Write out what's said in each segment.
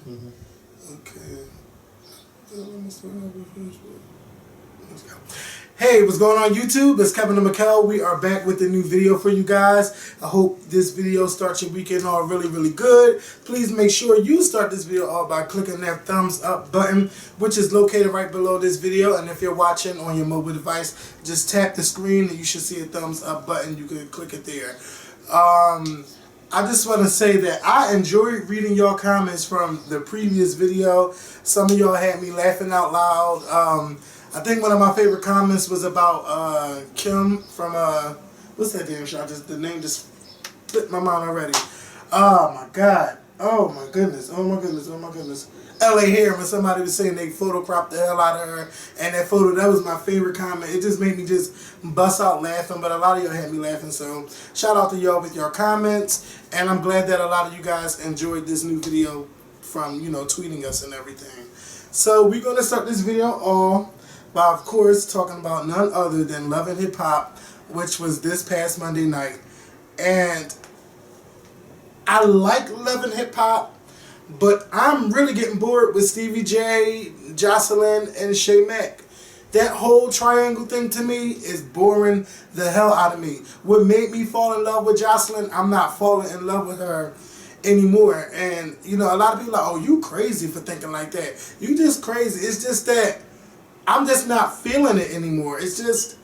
Okay. Hey, what's going on YouTube? It's k.michelle. We are back with a new video for you guys. I hope this video starts your weekend off really good. Please make sure you start this video off by clicking that thumbs up button, which is located right below this video. And if you're watching on your mobile device, just tap the screen and you should see a thumbs up button. You can click it there. I just want to say that I enjoyed reading your comments from the previous video. Some of y'all had me laughing out loud. I think one of my favorite comments was about Kim from what's that damn show? The name just flipped my mind already. Oh my god. Oh my goodness. Oh my goodness. Oh my goodness. LA Hair, when somebody was saying they photocropped the hell out of her, and that photo, that was my favorite comment. It just made me just bust out laughing, but a lot of y'all had me laughing, so shout out to y'all with your comments, and I'm glad that a lot of you guys enjoyed this new video from, you know, tweeting us and everything. So we're going to start this video off by, of course, talking about none other than Love and Hip Hop, which was this past Monday night. And I like Love and Hip Hop, but I'm really getting bored with Stevie J, Jocelyn, and Shay Mack. That whole triangle thing to me is boring the hell out of me. What made me fall in love with Jocelyn, I'm not falling in love with her anymore. And, you know, a lot of people are like, oh, you crazy for thinking like that. You just crazy. It's just that I'm just not feeling it anymore. It's just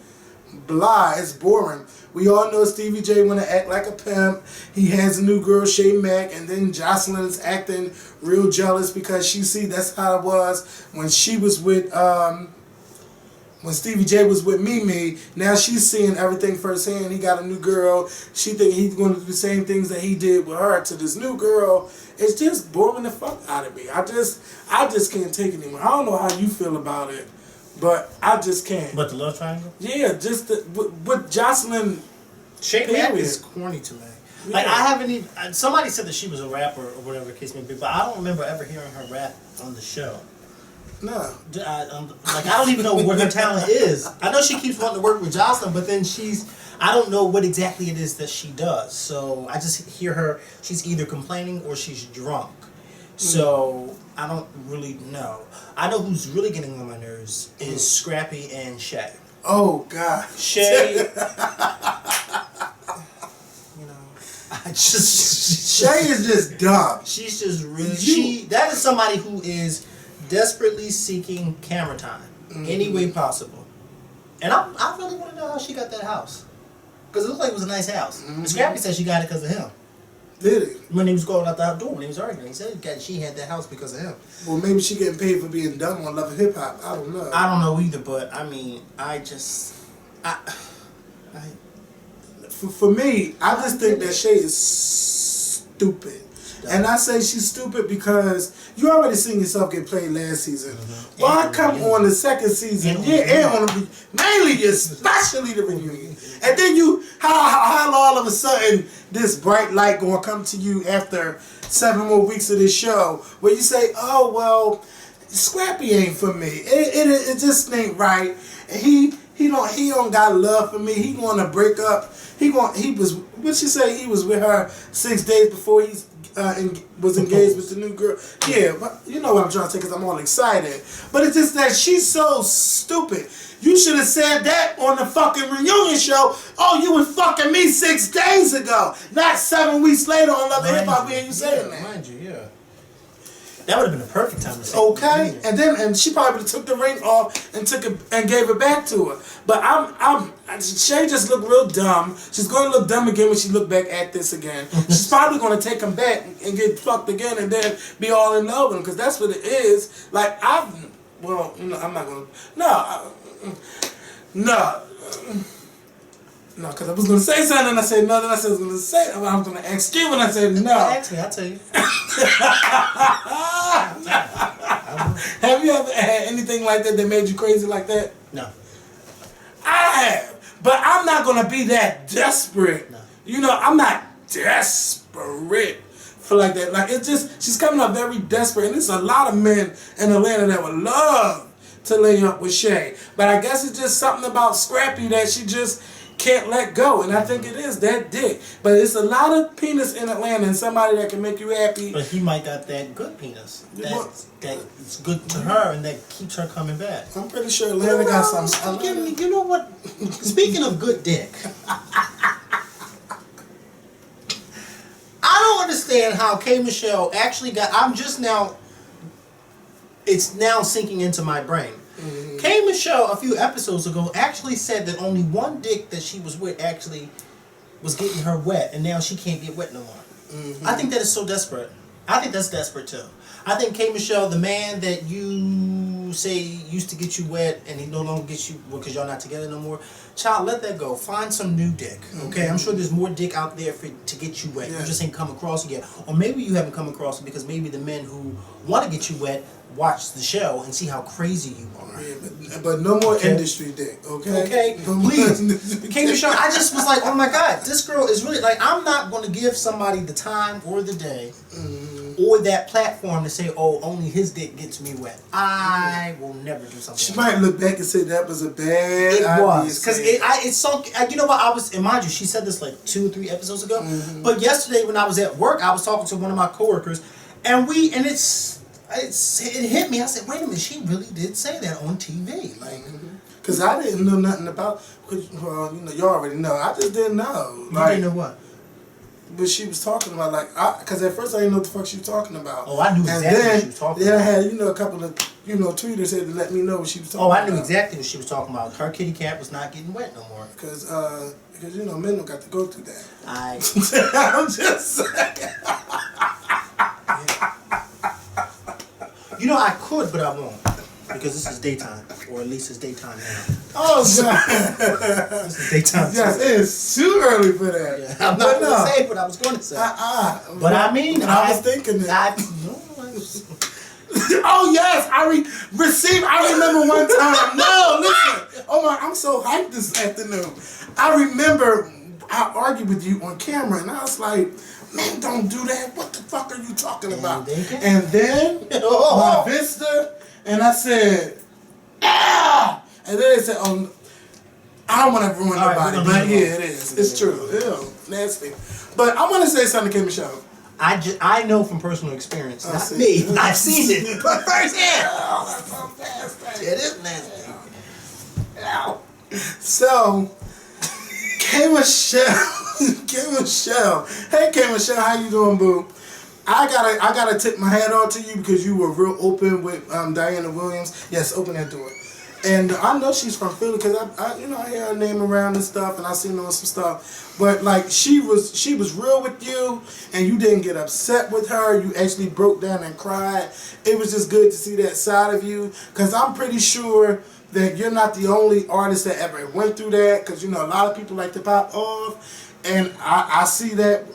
blah. It's boring. We all know Stevie J want to act like a pimp. He has a new girl, Shay Mack, and then Jocelyn is acting real jealous because she see that's how it was when she was with when Stevie J was with Mimi. Now she's seeing everything firsthand. He got a new girl. She think he's going to do the same things that he did with her to this new girl. It's just boring the fuck out of me. I just can't take it anymore. I don't know how you feel about it, but I just can't. But the love triangle? Yeah, just with Jocelyn. Shay Mack is corny to me. Yeah. Like, I haven't even. Somebody said that she was a rapper or whatever the case may be, but I don't remember ever hearing her rap on the show. No. I don't even know what her talent is. I know she keeps wanting to work with Jocelyn, but then I don't know what exactly it is that she does. So I just hear her, she's either complaining or she's drunk. So I don't really know. I know who's really getting on my nerves is Scrappy and Shay. Oh God. Shay. Shay is just dumb. She's just really that is somebody who is desperately seeking camera time any way possible. And I really want to know how she got that house, because it looked like it was a nice house. Scrappy said she got it because of him. Did he? When he was going out the door, when he was arguing, he said she had that house because of him. Well, maybe she getting paid for being dumb on Love and Hip Hop. I don't know. I don't know either, but I mean, For me, I just think that Shay is stupid. And I say she's stupid because you already seen yourself get played last season. Why come on the second season? And on the mainly, especially the reunion. And then how all of a sudden this bright light gonna come to you after 7 more weeks of this show where you say, oh well, Scrappy ain't for me. It just ain't right. And he don't got love for me. He wanna break up. He was what she say? He was with her 6 days before he was engaged with the new girl. Yeah, but you know what I'm trying to say because I'm all excited. But it's just that she's so stupid. You should have said that on the fucking reunion show. Oh, you was fucking me 6 days ago, not 7 weeks later on Love and Hip Hop. Where you saying that? Mind you, yeah. That would have been a perfect time to say. Okay, and she probably took the ring off and took it and gave it back to her. But Shay just looked real dumb. She's going to look dumb again when she look back at this again. She's probably going to take him back and get fucked again and then be all in love with him because that's what it is. Like I'm not going to. No, because I was going to say something and I said no, then I said I was going to say I was going to ask you and I said no. Ask me, I'll tell you. Have you ever had anything like that made you crazy like that? No. I have. But I'm not going to be that desperate. No. You know, I'm not desperate for like that. Like, it's just, she's coming up very desperate. And there's a lot of men in Atlanta that would love to lay up with Shay. But I guess it's just something about Scrappy that she just can't let go, and I think it is that dick. But it's a lot of penis in Atlanta, and somebody that can make you happy. But he might got that good penis. That's good to her, and that keeps her coming back. I'm pretty sure Atlanta got something. You know what? Speaking of good dick, I don't understand how K.Michelle actually got. It's now sinking into my brain. Mm-hmm. K.Michelle, a few episodes ago, actually said that only one dick that she was with actually was getting her wet, and now she can't get wet no more. Mm-hmm. I think that is so desperate. I think that's desperate too. I think K.Michelle, the man that you say used to get you wet and he no longer gets you because y'all not together no more, child, let that go. Find some new dick. Okay, mm-hmm. I'm sure there's more dick out there to get you wet. Yeah. You just ain't come across it yet, or maybe you haven't come across it because maybe the men who want to get you wet watch the show and see how crazy you are. Yeah, but no more industry dick, okay? Okay, please. K.Michelle, I just was like, oh my God, this girl is really, like, I'm not going to give somebody the time or the day or that platform to say, oh, only his dick gets me wet. I will never do something She might look back and say that was a bad idea. It was. Because it sunk, you know what, and mind you, she said this like 2 or 3 episodes ago, but yesterday when I was at work, I was talking to one of my coworkers, and it hit me. I said, wait a minute, she really did say that on TV. Like, because I didn't know nothing about, well, you know, you already know. I just didn't know. You didn't know what? But she was talking about, like, because at first I didn't know what the fuck she was talking about. Oh, I knew exactly what she was talking about. Then I had, you know, a couple of, you know, tweeters had to let me know what she was talking about. Oh, I knew exactly what she was talking about. Her kitty cat was not getting wet no more. Because you know, men don't got to go through that. I'm just saying. You know, I could, but I won't. Because this is daytime. Or at least it's daytime now. Oh, God. This is daytime. Yes, it's too early for that. Yeah, I'm not going to say what I was going to say. But I mean, I was thinking that. Oh, yes. I remember one time. No, listen. Oh, my, I'm so hyped this afternoon. I remember I argued with you on camera, and I was like, man, don't do that. What the fuck are you talking about? And then my Vista, and I said, ah! And then they said, oh, I don't want to ruin nobody. But yeah, it is. It's true. Ew, nasty. But I want to say something to K.Michelle. I know from personal experience. Not me. I've seen it. But firsthand. Oh, that's so nasty. It is nasty. Ow. So, K.Michelle. Hey, K.Michelle, how you doing, boo? I gotta tip my hat off to you because you were real open with Diana Williams. Yes, open that door. And I know she's from Philly because I hear her name around and stuff, and I seen her on some stuff. But like she was real with you, and you didn't get upset with her. You actually broke down and cried. It was just good to see that side of you because I'm pretty sure that you're not the only artist that ever went through that. Because you know a lot of people like to pop off. And I see that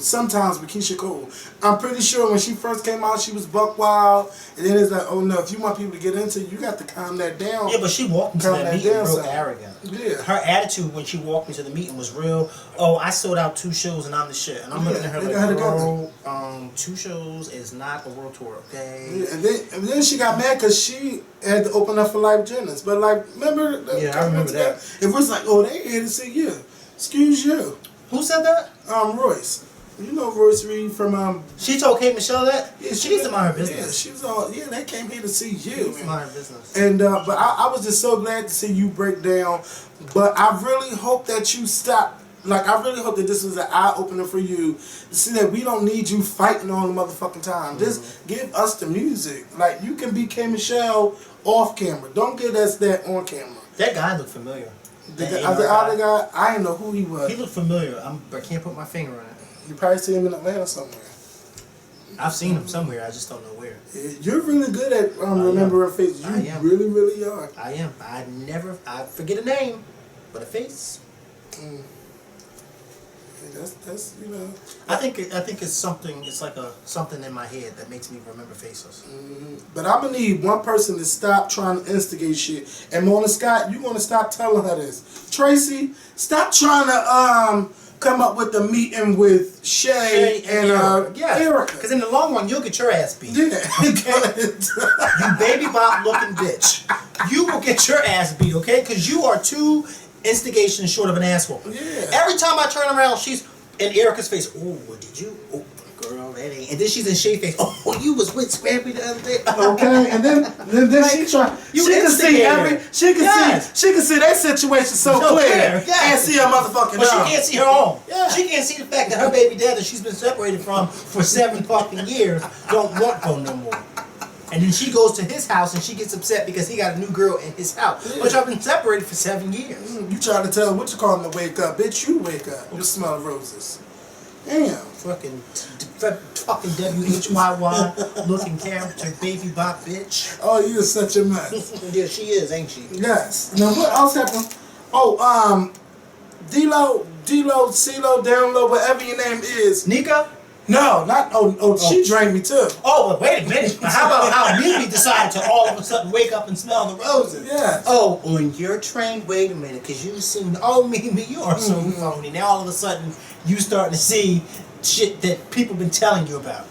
sometimes with Keisha Cole. I'm pretty sure when she first came out, she was buck wild. And then it's like, oh no, if you want people to get into it, you got to calm that down. Yeah, but she walked into that meeting real arrogant. Yeah. Her attitude when she walked into the meeting was real, oh, I sold out 2 shows and I'm the shit. And I'm looking at her like, bro, 2 shows is not a world tour, okay? Yeah, and then she got mad because she had to open up for Life Jennings. But like, remember? Yeah, I remember that. It was like, oh, they here to see you. Excuse you. Who said that? Royce. You know Royce Reed from She told K.Michelle that? Yeah, she needs to mind her business. Yeah, she was all they came here to see you. She needs to mind her business. And but I was just so glad to see you break down. But I really hope that you stop. Like I really hope that this was an eye opener for you to see that we don't need you fighting all the motherfucking time. Just give us the music. Like you can be K.Michelle off camera. Don't give us that on camera. That guy looked familiar. The other guy, I didn't know who he was. He looked familiar. I can't put my finger on it. You probably see him in Atlanta somewhere. I've seen him somewhere. I just don't know where. You're really good at remembering faces. You really, really are. I am. I forget a name, but a face. That's you know. I think it's something. It's like something in my head that makes me remember faces. But I'm gonna need one person to stop trying to instigate shit. And Mona Scott, you gonna stop telling her this. Tracy, stop trying to come up with a meeting with Shay and Erica. Because in the long run, you'll get your ass beat. Yeah. Okay? You baby bop looking bitch. You will get your ass beat. Okay? Because you are too instigation short of an asshole. Yeah. Every time I turn around, she's in Erica's face. Oh, what did you? Oh, girl, that ain't. And then she's in Shay's face. Oh, you was with Scrappy the other day. Okay, and then Like, she try. you She can see instigator. she can see that situation so clear. Yes. And see her motherfucking But own. she can't see her own. Yeah. She can't see the fact that her baby dad that she's been separated from for 7 fucking years don't want her no more. And then she goes to his house and she gets upset because he got a new girl in his house. Yeah. But y'all been separated for 7 years. You try to tell what you call him to wake up, bitch. You wake up. You smell of roses. Damn. Fucking WHYY looking character, baby bop bitch. Oh, you are such a mess. Yeah, she is, ain't she? Yes. Now what else happened? Oh, D-Lo, C-Lo, Download, whatever your name is. Nika? No, not she drained me too. Oh, but wait a minute. Now, how about how Mimi decided to all of a sudden wake up and smell the roses? Yes. Oh, on your train, wait a minute, because you've seen, oh, Mimi, you are so phony. Now all of a sudden, you starting to see shit that people been telling you about.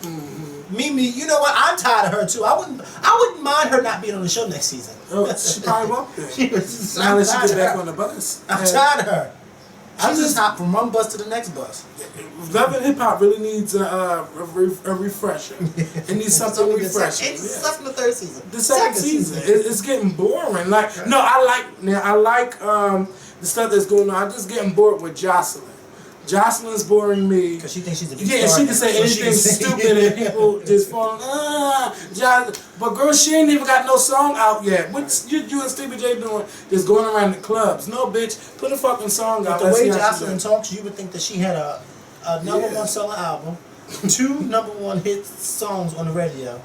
Mimi, you know what? I'm tired of her too. I wouldn't mind her not being on the show next season. Oh, she probably won't be. I'm Now that she tired get of back her. on the bus. I'm And tired of her. I She just just- hopped from one bus to the next bus. Love and hip hop really needs a refresher. It needs something refreshing. It's Yeah. second or third season. The second season, it's getting boring. Like no, I like the stuff that's going on. I'm just getting bored with Jocelyn. Jocelyn's boring me. Because she thinks she's a big Yeah, star she now, can say so anything can say- stupid and people just fall. Jocelyn. But girl, she ain't even got no song out yet. What's you and Stevie J doing? Just going around the clubs. No, bitch, put a fucking song out. But the Let's way see how she Jocelyn does. talks, you would think that she had a number one seller album, 2 #1 hit songs on the radio,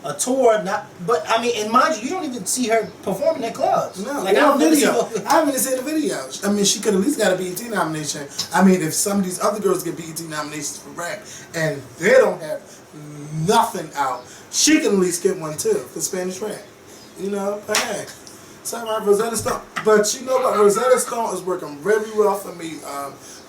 a tour. But I mean, and mind you, you don't even see her performing at clubs. No, like I no don't never see video. her- I haven't even seen the video. I mean, she could at least got a BET nomination. I mean, if some of these other girls get BET nominations for rap and they don't have nothing out, she can at least get one too for Spanish rap. You know, but hey. Sorry about Rosetta Stone. But you know what? Rosetta Stone is working very well for me,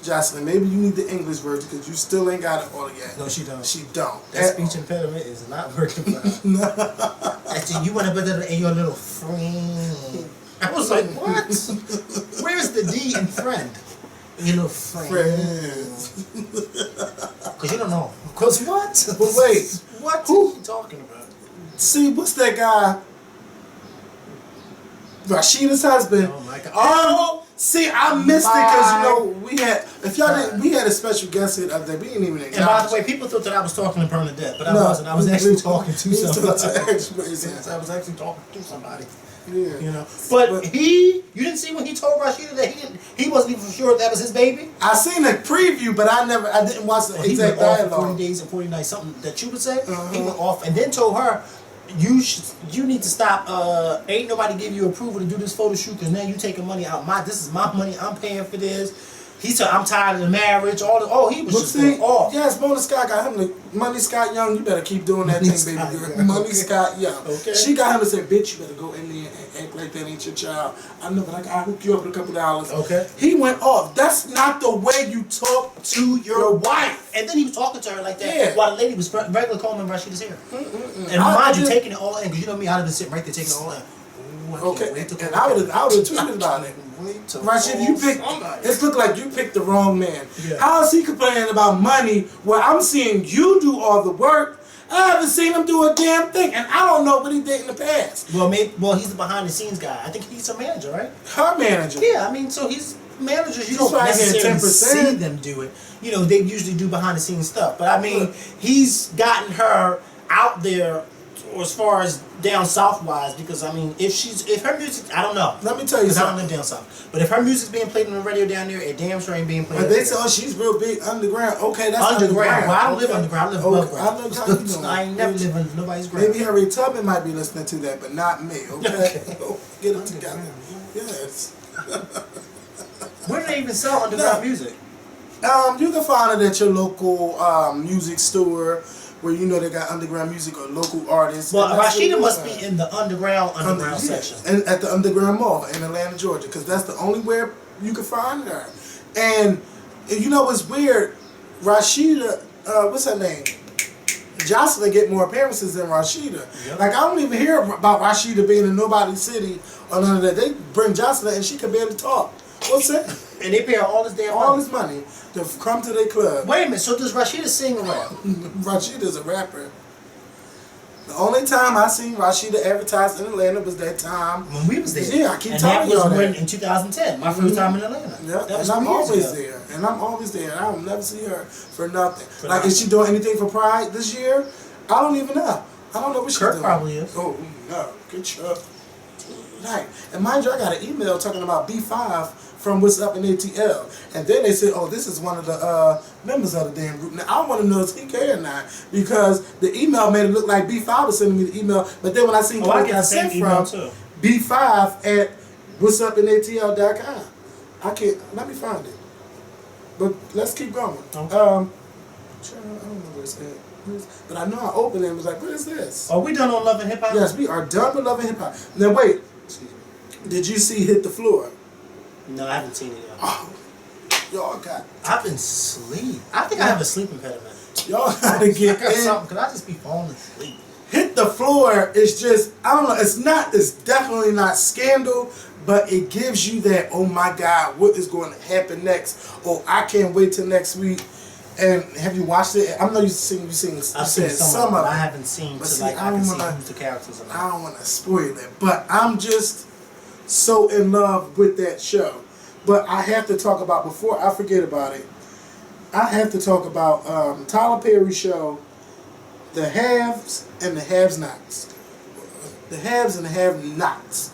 Jocelyn. Maybe you need the English version because you still ain't got it all yet. No, she don't. She don't. That speech impediment is not working for her. I said, you want to put that in your little friend. I was like, what? Where's the D in friend? Your little friend. Friends. Because you don't know. Because what? But wait. What Who? are you talking about? See, what's that guy? Rashida's husband. Oh my God. Oh! See, I missed it because you know we had a special guest here the other day. We didn't even And by the way, people thought that I was talking to Bernadette, but I No. wasn't. I was actually talking to He was somebody. talking to actually, Yes, I was actually talking to somebody. yeah. You know, but you didn't see when he told Rashida that he wasn't even sure that was his baby. I seen a preview, but I didn't watch the He exact went off for 40 dialogue. days and 40 nights, something that you would say. He went off and then told her, you need to stop. Ain't nobody give you approval to do this photo shoot because now you taking money out. This is my money. I'm paying for this. He said, I'm tired of the marriage. He was But just see, going off. yes, Mona Scott got him like Money Scott Young. You better keep doing that Money thing, Scott baby girl. Young. Money Scott Young. Okay. She got him to say, "Bitch, you better go in there and act like that ain't your child." I know, but I'll hook you up with $2. Okay. He went off. That's not the way you talk to your wife. And then he was talking to her like that Yeah. while the lady was regular combing Rashida's hair. And I mind you, just- taking it all in, because you know me, I'd have been sitting right there taking it all in. Ooh, I can't Okay, wait to and go I would back. have tweeted about it. Wait till Rashid, you picked. somebody. It looked like you picked the wrong man. Yeah. How is he complaining about money where I'm seeing you do all the work? I haven't seen him do a damn thing, and I don't know what he did in the past. Well, he's the behind the scenes guy. I think he's a manager, right? Her manager. Yeah, I mean, so he's managers. You He's don't probably getting necessarily 10%. see them do it. You know, they usually do behind the scenes stuff. But I mean, he's gotten her out there as far as down south wise, because I mean, if her music, I don't know. Let me tell you Because I don't something. live down south. But if her music's being played on the radio down there, it damn sure ain't being played. But up they there. say, oh, she's real big underground. Okay, that's Underground. Well, I don't live Okay. underground. I live Okay, above ground. I know how you doing. I ain't never lived under nobody's ground. Maybe Harriet Tubman might be listening to that, but not me. Okay, get it together. Yes. Where do they even sell underground music? You can find it at your local music store, where you know they got underground music or local artists. Well, And that's Rashida what must it be in the underground Yeah, section. and at the Underground Mall in Atlanta, Georgia, because that's the only where you can find her. And you know what's weird? Rashida, what's her name? Jocelyn get more appearances than Rashida. Yep. Like I don't even hear about Rashida being in nobody's city or none of that. They bring Jocelyn and she can barely talk. What's that? And they pay her all this damn All money. this money to come to their club. Wait a minute, so does Rashida sing or rap? Rashida's a rapper. The only time I seen Rashida advertised in Atlanta was that time When we was there. Yeah, I keep and telling that was y'all when, that. in 2010, my first time in Atlanta. Yeah, That was and I'm 3 years always ago. there. And I'm always there. I don't never see her for nothing. For like, nothing. is she doing anything for Pride this year? I don't even know. I don't know what she's Kirk doing. probably is. Oh, no. Good job. Right. And mind you, I got an email talking about B5 from What's Up in ATL. And then they said, oh, this is one of the members of the damn group. Now, I want to know if he care or not. Because the email made it look like B5 was sending me the email. But then when I seen I who got got sent from, too. B5 at whatsupinatl.com. I can't, let me find it. But let's keep going. Okay. I don't know where it's at. But I know I opened it and was like, what is this? Are we done on Love and Hip Hop? Yes, we are done with Love and Hip Hop. Now wait, did you see Hit the Floor? No, I haven't seen it yet. Oh, y'all got, I've been asleep. I think I have a sleep impediment. y'all gotta I get got in. something, because I just be falling asleep. Hit the Floor is just, I don't know, it's definitely not Scandal, but it gives you that, oh my God, what is going to happen next? Oh, I can't wait till next week. And have you watched it? I know you've seen I've seen some of it. I haven't seen But to see, like I I can don't see wanna- who's the characters. I don't want to spoil it, but I'm just so in love with that show. But I have to talk about, before I forget about it, I have to talk about Tyler Perry's show, The Haves and the Have-Nots. The Haves and the Have-Nots.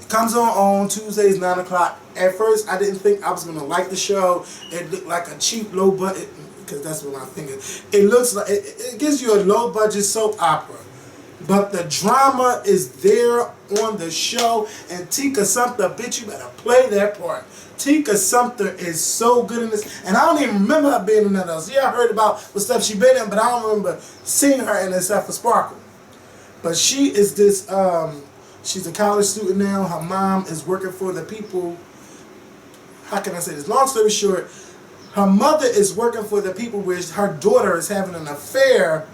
It comes on Tuesdays, 9 o'clock. At first, I didn't think I was going to like the show. It looked like a cheap, low budget, because that's what I'm thinking. It looks like, it gives you a low budget soap opera. But the drama is there on the show. And Tika Sumter, bitch, you better play that part. Tika Sumter is so good in this. And I don't even remember her being in that else. Yeah, I heard about what stuff she been in, but I don't remember seeing her in except for Sparkle. But she is this, she's a college student now. Her mom is working for the people. How can I say this? Long story short, her mother is working for the people where her daughter is having an affair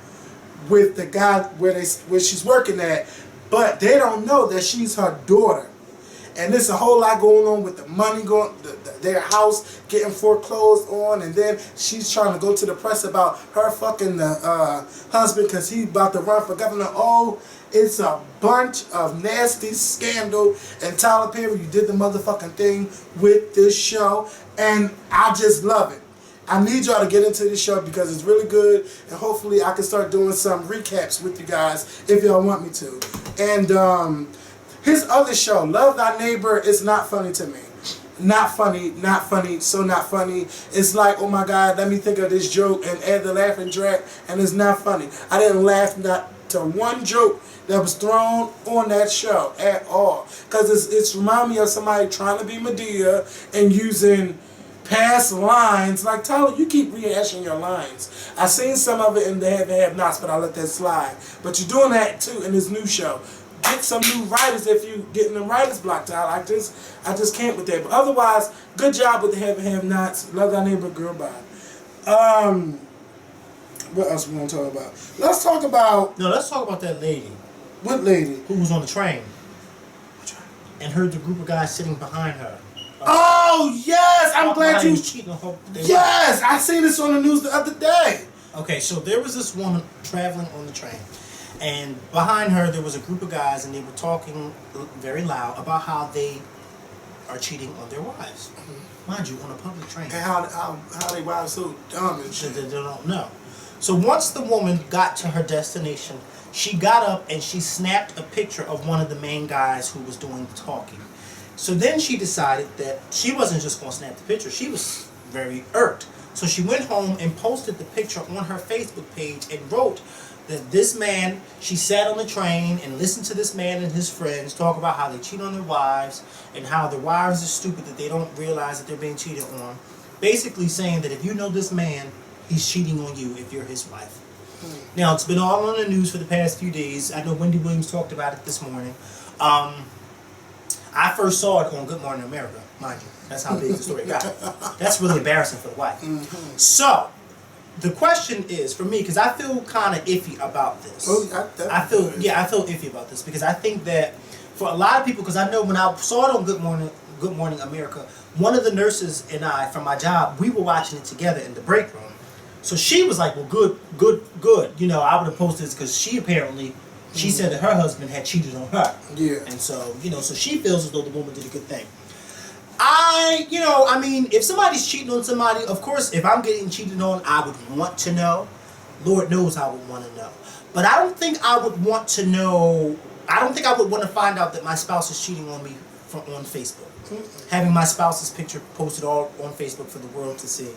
with the guy where she's working at, but they don't know that she's her daughter. And there's a whole lot going on with the money going, their house getting foreclosed on, and then she's trying to go to the press about her fucking the husband because he's about to run for governor. Oh, it's a bunch of nasty scandal. And Tyler Perry, you did the motherfucking thing with this show, and I just love it. I need y'all to get into this show because it's really good, and hopefully I can start doing some recaps with you guys if y'all want me to. And his other show, Love Thy Neighbor, is not funny to me. Not funny, not funny, so not funny. It's like, oh my God, let me think of this joke and add the laughing track, and it's not funny. I didn't laugh not to one joke that was thrown on that show at all. Because it's remind me of somebody trying to be Medea and using past lines. Like, Tyler, you keep rehashing your lines. I seen some of it in the Have-Nots, but I let that slide. But you're doing that too in this new show. Get some new writers if you getting them writers block, Tyler. I just can't with that. But otherwise, good job with the Have-Nots. Love Thy Neighbor, girl, bye. What else we want to talk about? Let's talk about... No, let's talk about that lady. What lady? Who was on the train and heard the group of guys sitting behind her. Oh, yes! I'm glad you... Cheating on her. Yes! I seen this on the news the other day. Okay, so there was this woman traveling on the train. And behind her, there was a group of guys, and they were talking very loud about how they are cheating on their wives. Mm-hmm. Mind you, on a public train. And how they wives so dumb and shit. They don't know. So once the woman got to her destination, she got up and she snapped a picture of one of the main guys who was doing the talking. So then she decided that she wasn't just going to snap the picture. She was very irked. So she went home and posted the picture on her Facebook page and wrote that this man, she sat on the train and listened to this man and his friends talk about how they cheat on their wives and how their wives are stupid, that they don't realize that they're being cheated on. Basically saying that if you know this man, he's cheating on you if you're his wife. Now, it's been all on the news for the past few days. I know Wendy Williams talked about it this morning. I first saw it on Good Morning America, mind you. That's how big the story got. That's really embarrassing for the wife. Mm-hmm. So, the question is, for me, because I feel kind of iffy about this. Oh, I feel iffy about this because I think that for a lot of people, because I know when I saw it on Good Morning Good Morning America. One of the nurses and I from my job, we were watching it together in the break room. So she was like, well, good. You know, I would have posted this because she apparently, she said that her husband had cheated on her. Yeah. And so, you know, so she feels as though the woman did a good thing. I mean, if somebody's cheating on somebody, of course, if I'm getting cheated on, I would want to know. Lord knows I would want to know. But I don't think I would want to know, I don't think I would want to find out that my spouse is cheating on me on Facebook. Having my spouse's picture posted all on Facebook for the world to see.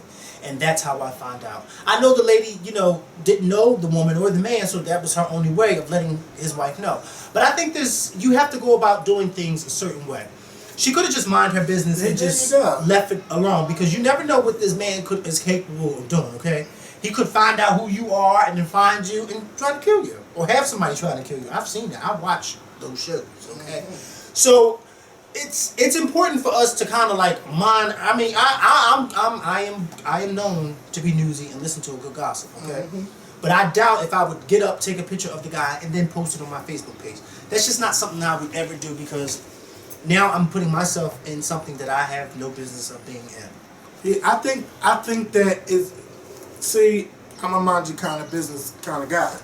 And that's how I find out. I know the lady, you know, didn't know the woman or the man, so that was her only way of letting his wife know. But I think you have to go about doing things a certain way. She could have just mind her business and just left it alone, because you never know what this man is capable of doing, okay? He could find out who you are and then find you and try to kill you. Or have somebody try to kill you. I've seen that. I watch those shows, okay? So it's important for us to kind of like mind. I mean, I am known to be newsy and listen to a good gossip, okay? But I doubt if I would get up, take a picture of the guy, and then post it on my Facebook page. That's just not something I would ever do, because now I'm putting myself in something that I have no business of being in. Yeah, I think that is. See, I'm a mind you kind of business kind of guy.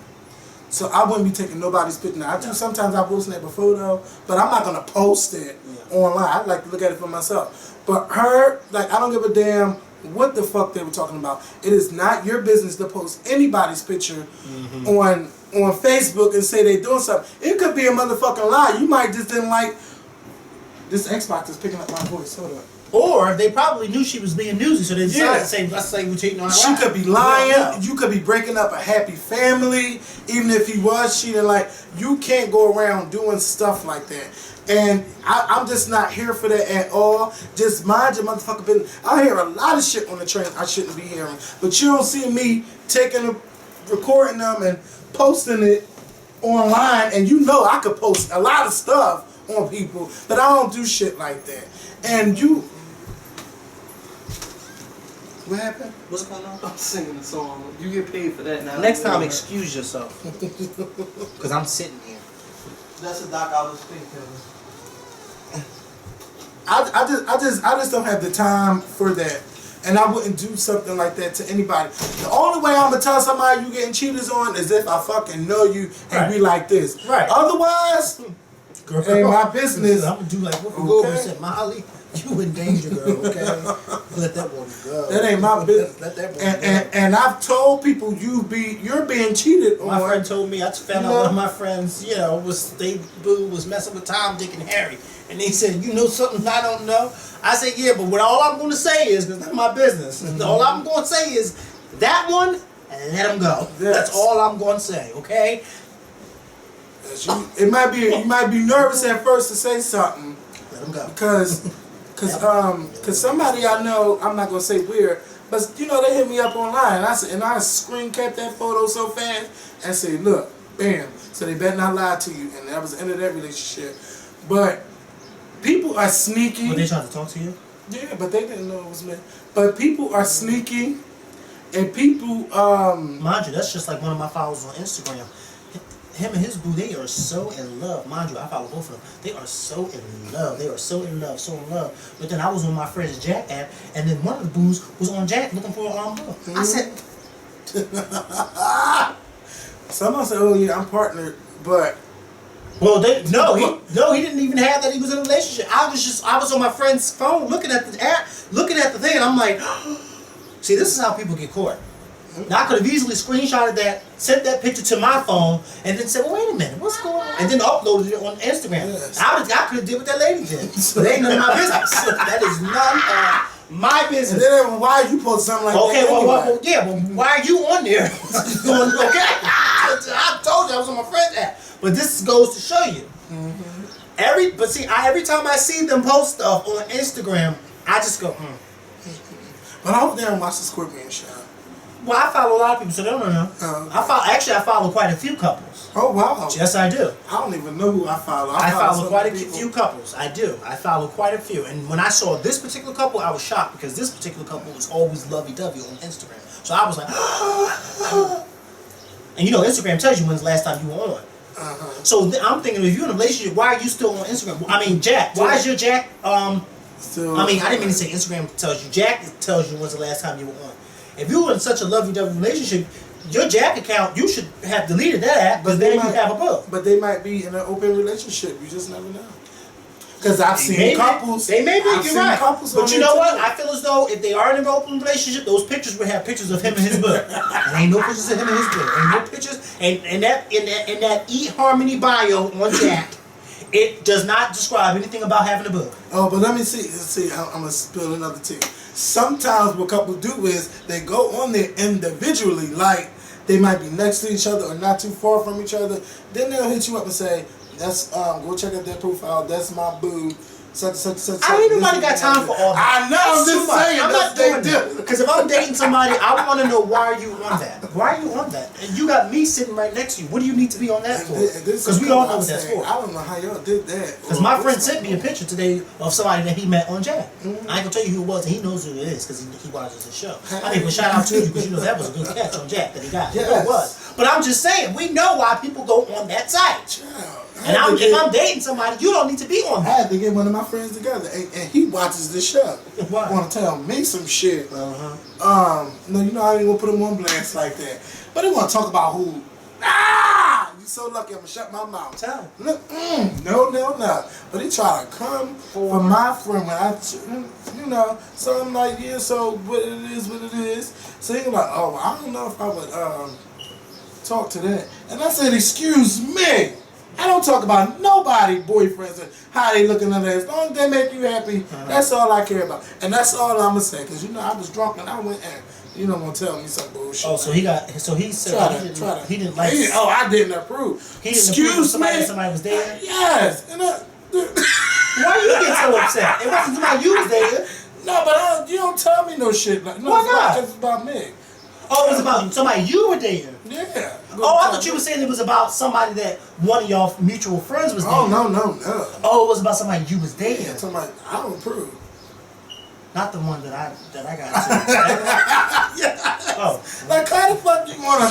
So I wouldn't be taking nobody's picture. Now, sometimes I will snap a photo, but I'm not going to post it online. I like to look at it for myself. But her, like, I don't give a damn what the fuck they were talking about. It is not your business to post anybody's picture on Facebook and say they doing something. It could be a motherfucking lie. You might just didn't like, this Xbox is picking up my voice. Hold up. Or they probably knew she was being newsy, so they decided to say, let's say we're cheating on her. She could be lying. Yeah. You could be breaking up a happy family. Even if he was cheating, like, you can't go around doing stuff like that. And I'm just not here for that at all. Just mind your motherfucking business. I hear a lot of shit on the train I shouldn't be hearing. But you don't see me recording them and posting it online. And you know I could post a lot of stuff on people, but I don't do shit like that. And you... What happened? What's going on? I'm singing the song. You get paid for that now. Next time, excuse yourself. Because I'm sitting here. That's a Doc Out of Space, Kevin. I just don't have the time for that. And I wouldn't do something like that to anybody. The only way I'm going to tell somebody you getting cheated on is if I fucking know you and we like this. Right. Otherwise, it ain't my business. I'm going to do like what we over and said, Molly, you in danger, girl, okay? Let that one go. That ain't my business. Let that one go. And I've told people you're being cheated on. My friend told me, I found out one of my friends, you know, was messing with Tom, Dick, and Harry. And they said, you know something I don't know? I said, yeah, but all I'm going to say is, because that's my business, all I'm going to say is, that one, and let him go. Yes. That's all I'm going to say, okay? You might be nervous at first to say something. Let him go. Because somebody I know, I'm not going to say weird, but you know, they hit me up online, and I screen capped that photo so fast and say, look, bam. So they better not lie to you, and that was the end of that relationship. But people are sneaky. Were they trying to talk to you? Yeah, but they didn't know it was me. But people are sneaky, and people... Mind you, that's just like one of my followers on Instagram. Him and his boo, they are so in love. Mind you, I follow both of them. They are so in love. They are so in love, so in love. But then I was on my friend's Jack app, and then one of the boos was on Jack looking for an armed girl. I said... Someone said, oh yeah, I'm partnered, but... Well, he didn't even have that he was in a relationship. I was on my friend's phone looking at the app, looking at the thing, and I'm like, see, this is how people get caught. Now, I could have easily screenshotted that, sent that picture to my phone, and then said, well, wait a minute, what's going on? And then uploaded it on Instagram. Yes. I could have did what that lady did. But it ain't none of my business. That is none of my business. And then why you post something like that anyway? Well, why are you on there? Okay, I told you I was on my friend's app. But this goes to show you. Every time I see them post stuff on Instagram, I just go, But I hope they don't watch the Scorpion show. Well, I follow a lot of people, so they don't know. I follow quite a few couples. Oh, wow. Yes, I do. I don't even know who I follow. I follow quite a few couples. I do. I follow quite a few. And when I saw this particular couple, I was shocked, because this particular couple was always lovey-dovey on Instagram. So I was like, and you know, Instagram tells you when's the last time you were on. So I'm thinking, if you're in a relationship, why are you still on Instagram? I mean, Jack. Why is your Jack So, I mean, I didn't mean to say Instagram tells you. Jack tells you when's the last time you were on. If you were in such a lovey-dovey relationship, your Jack account, you should have deleted that app, but then you have a book. But they might be in an open relationship. You just never know. Because I've seen couples. They may be, you're right. But you know what? Too. I feel as though if they are in an open relationship, those pictures would have pictures of him and his book. And ain't no pictures of him and his book. Ain't no pictures. And in that eHarmony bio on Jack, it does not describe anything about having a book. Oh, but let me see. I'm gonna spill another tea. Sometimes what couples do is they go on there individually, like they might be next to each other or not too far from each other. Then they'll hit you up and say, "That's go check out their profile. That's my boo." Such. I ain't nobody got time for all that. I know. I'm just saying. I'm not doing that. Because if I'm dating somebody, I want to know why are you on that. Why are you on that? And you got me sitting right next to you. What do you need to be on that for? Because we all know what that's for. I don't know how y'all did that. Because my friend sent me a picture today of somebody that he met on Jack. I ain't gonna tell you who it was, and he knows who it is because he watches the show. I mean, well, shout out to you because you know that was a good catch on Jack that he got. Yes. It was. But I'm just saying, we know why people go on that site. Child. And if I'm dating somebody, you don't need to be on I that. had to get one of my friends together, and he watches the show. Why? Want to tell me some shit. Uh-huh. No, you know I ain't gonna put him on blast like that. But they want to talk about who. Ah, you so lucky. I'm gonna shut my mouth. Tell him. Look, no. But he try to come for my friend when I, So I'm like, yeah. So what it is. So he like, oh, I don't know if I would talk to that. And I said, excuse me. I don't talk about nobody boyfriends and how they looking at us. As long as they make you happy, that's all I care about. And that's all I'm gonna say. Cause I was drunk and I went and gonna tell me some bullshit. Oh, so he said he didn't like. I didn't approve. He didn't approve somebody was there. Yes. And why you get so upset? It wasn't somebody you was there. No, but you don't tell me no shit. Why not? It's about me. Oh, it was about somebody you were dating. Yeah. Oh, I thought you were saying it was about somebody that one of y'all mutual friends was dating. Oh, no. Oh, it was about somebody you was dating. Yeah, somebody I don't approve. Not the one that I got to. Yeah. Oh. Like how the fuck you wanna?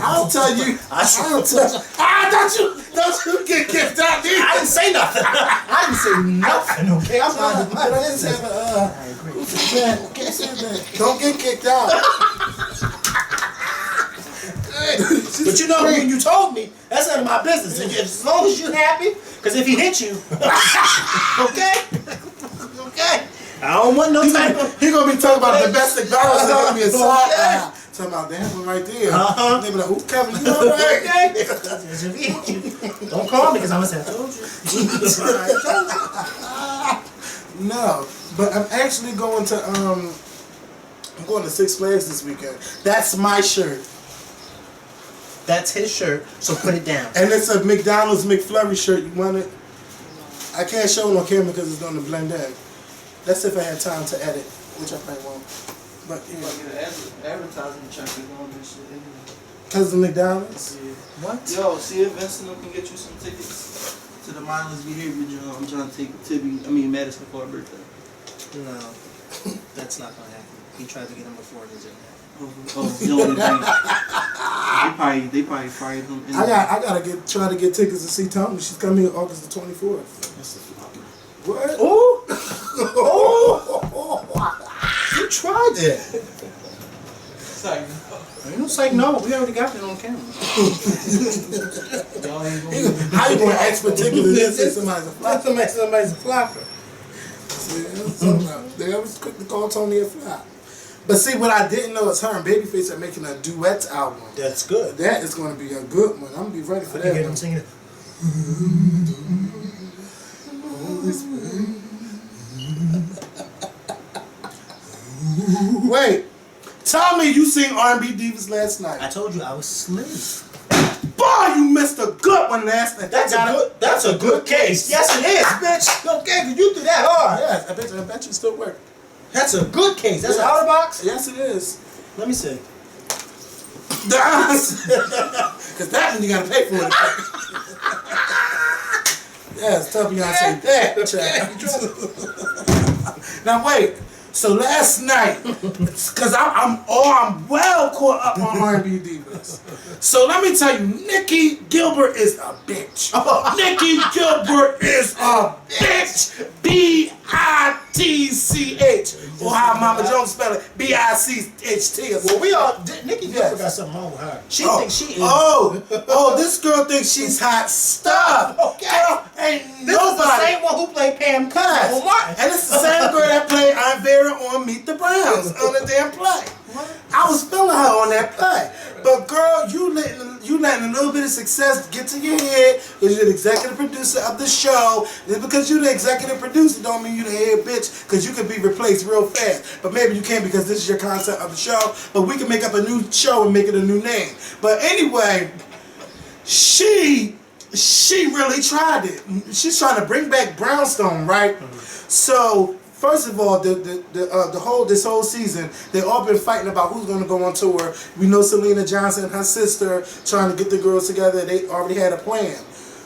I'll tell you. Don't you get kicked out, dude. I didn't say nothing. I didn't say nothing. Okay, I'm not. But I didn't say that. I agree. Can't say that. Don't get kicked out. But when you told me, that's none of my business. As long as you happy, because if he hit you, okay. I don't want no type of. He gonna be talking about the best McDonald's. He's gonna be a side. Talking about that one right there. They be like, "Who Kevin? You all right?" Okay. If he hit you, don't call me because I'm gonna say I told you. No, but I'm actually going to I'm going to Six Flags this weekend. That's my shirt. That's his shirt, so put it down. And it's a McDonald's McFlurry shirt. You want it? I can't show it on camera because it's going to blend in. That's if I had time to edit, which I probably won't. But yeah. Advertising check is on this shit anyway. Because of McDonald's? Yeah. What? Yo, see if Vincent can get you some tickets to the mindless behavior drill. I'm trying to take Madison for her birthday. No, that's not gonna happen. He tried to get him before his in there. You know they probably fired him. I gotta try to get tickets to see Tony. She's coming August the 24th. What? Oh! You tried it. It's like, You don't say no. We already got it on camera. y'all ain't gonna How you gonna ask for tickets and then say somebody's a flopper? See, that's something else. They always quick to call Tony a flop. But see, what I didn't know is her and Babyface are making a duet album. That's good. That is going to be a good one. I'm going to be ready for that. You hear them singing it? Wait. Tell me you seen R&B Divas last night. I told you I was asleep. Boy, you missed a good one last night. That's a good case. Yes, it is, bitch. Okay, because you threw that hard. Yes, I bet you still work. That's a good case. That's an outer box? Yes, it is. Let me see. Because that one you got to pay for it. Yes, tell Beyonce that. Now wait. So last night, because I'm well caught up on R&B Divas. So let me tell you, Nikki Gilbert is a bitch. Nikki Gilbert is a bitch. B-I-T bitch. Or how Mama Jones spell it, B-I-C-H-T. Well, we all, Nikki Yes. got something wrong with her. She thinks she is. This girl thinks she's hot stuff. Okay. Girl, ain't This nobody. is the same one who played Pam Cuss. Yes. And it's the same girl that played Aunt Vera on Meet the Browns on the damn play. I was feeling her on that play. But girl, you letting a little bit of success get to your head because you're the executive producer of the show. Just because you're the executive producer don't mean you're the head bitch, because you can be replaced real fast. But maybe you can't because this is your concept of the show. But we can make up a new show and make it a new name. But anyway, she really tried it. She's trying to bring back Brownstone, right? So first of all, this whole season, they all been fighting about who's going to go on tour. We know Selena Johnson and her sister trying to get the girls together. They already had a plan.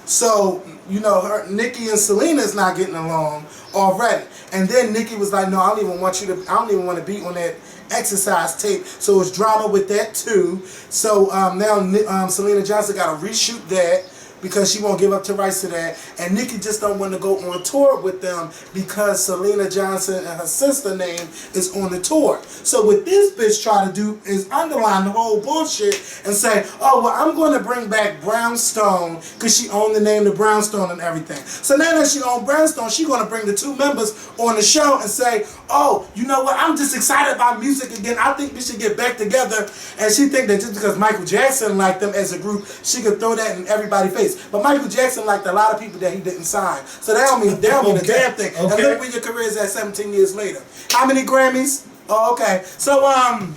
So you know, Nikki and Selena is not getting along already. And then Nikki was like, "No, I don't even want to be on that exercise tape." So it's drama with that too. So now Selena Johnson got to reshoot that, because she won't give up the rights to that. And Nikki just don't want to go on tour with them because Selena Johnson and her sister name is on the tour. So what this bitch try to do is underline the whole bullshit and say, oh, well, I'm going to bring back Brownstone because she owned the name of Brownstone and everything. So now that she owned Brownstone, she's going to bring the two members on the show and say, oh, you know what, I'm just excited about music again. I think we should get back together. And she think that just because Michael Jackson liked them as a group, she could throw that in everybody's face. But Michael Jackson liked a lot of people that he didn't sign. So that don't mean a damn thing. And look where your career is at 17 years later. How many Grammys? Oh, okay. So and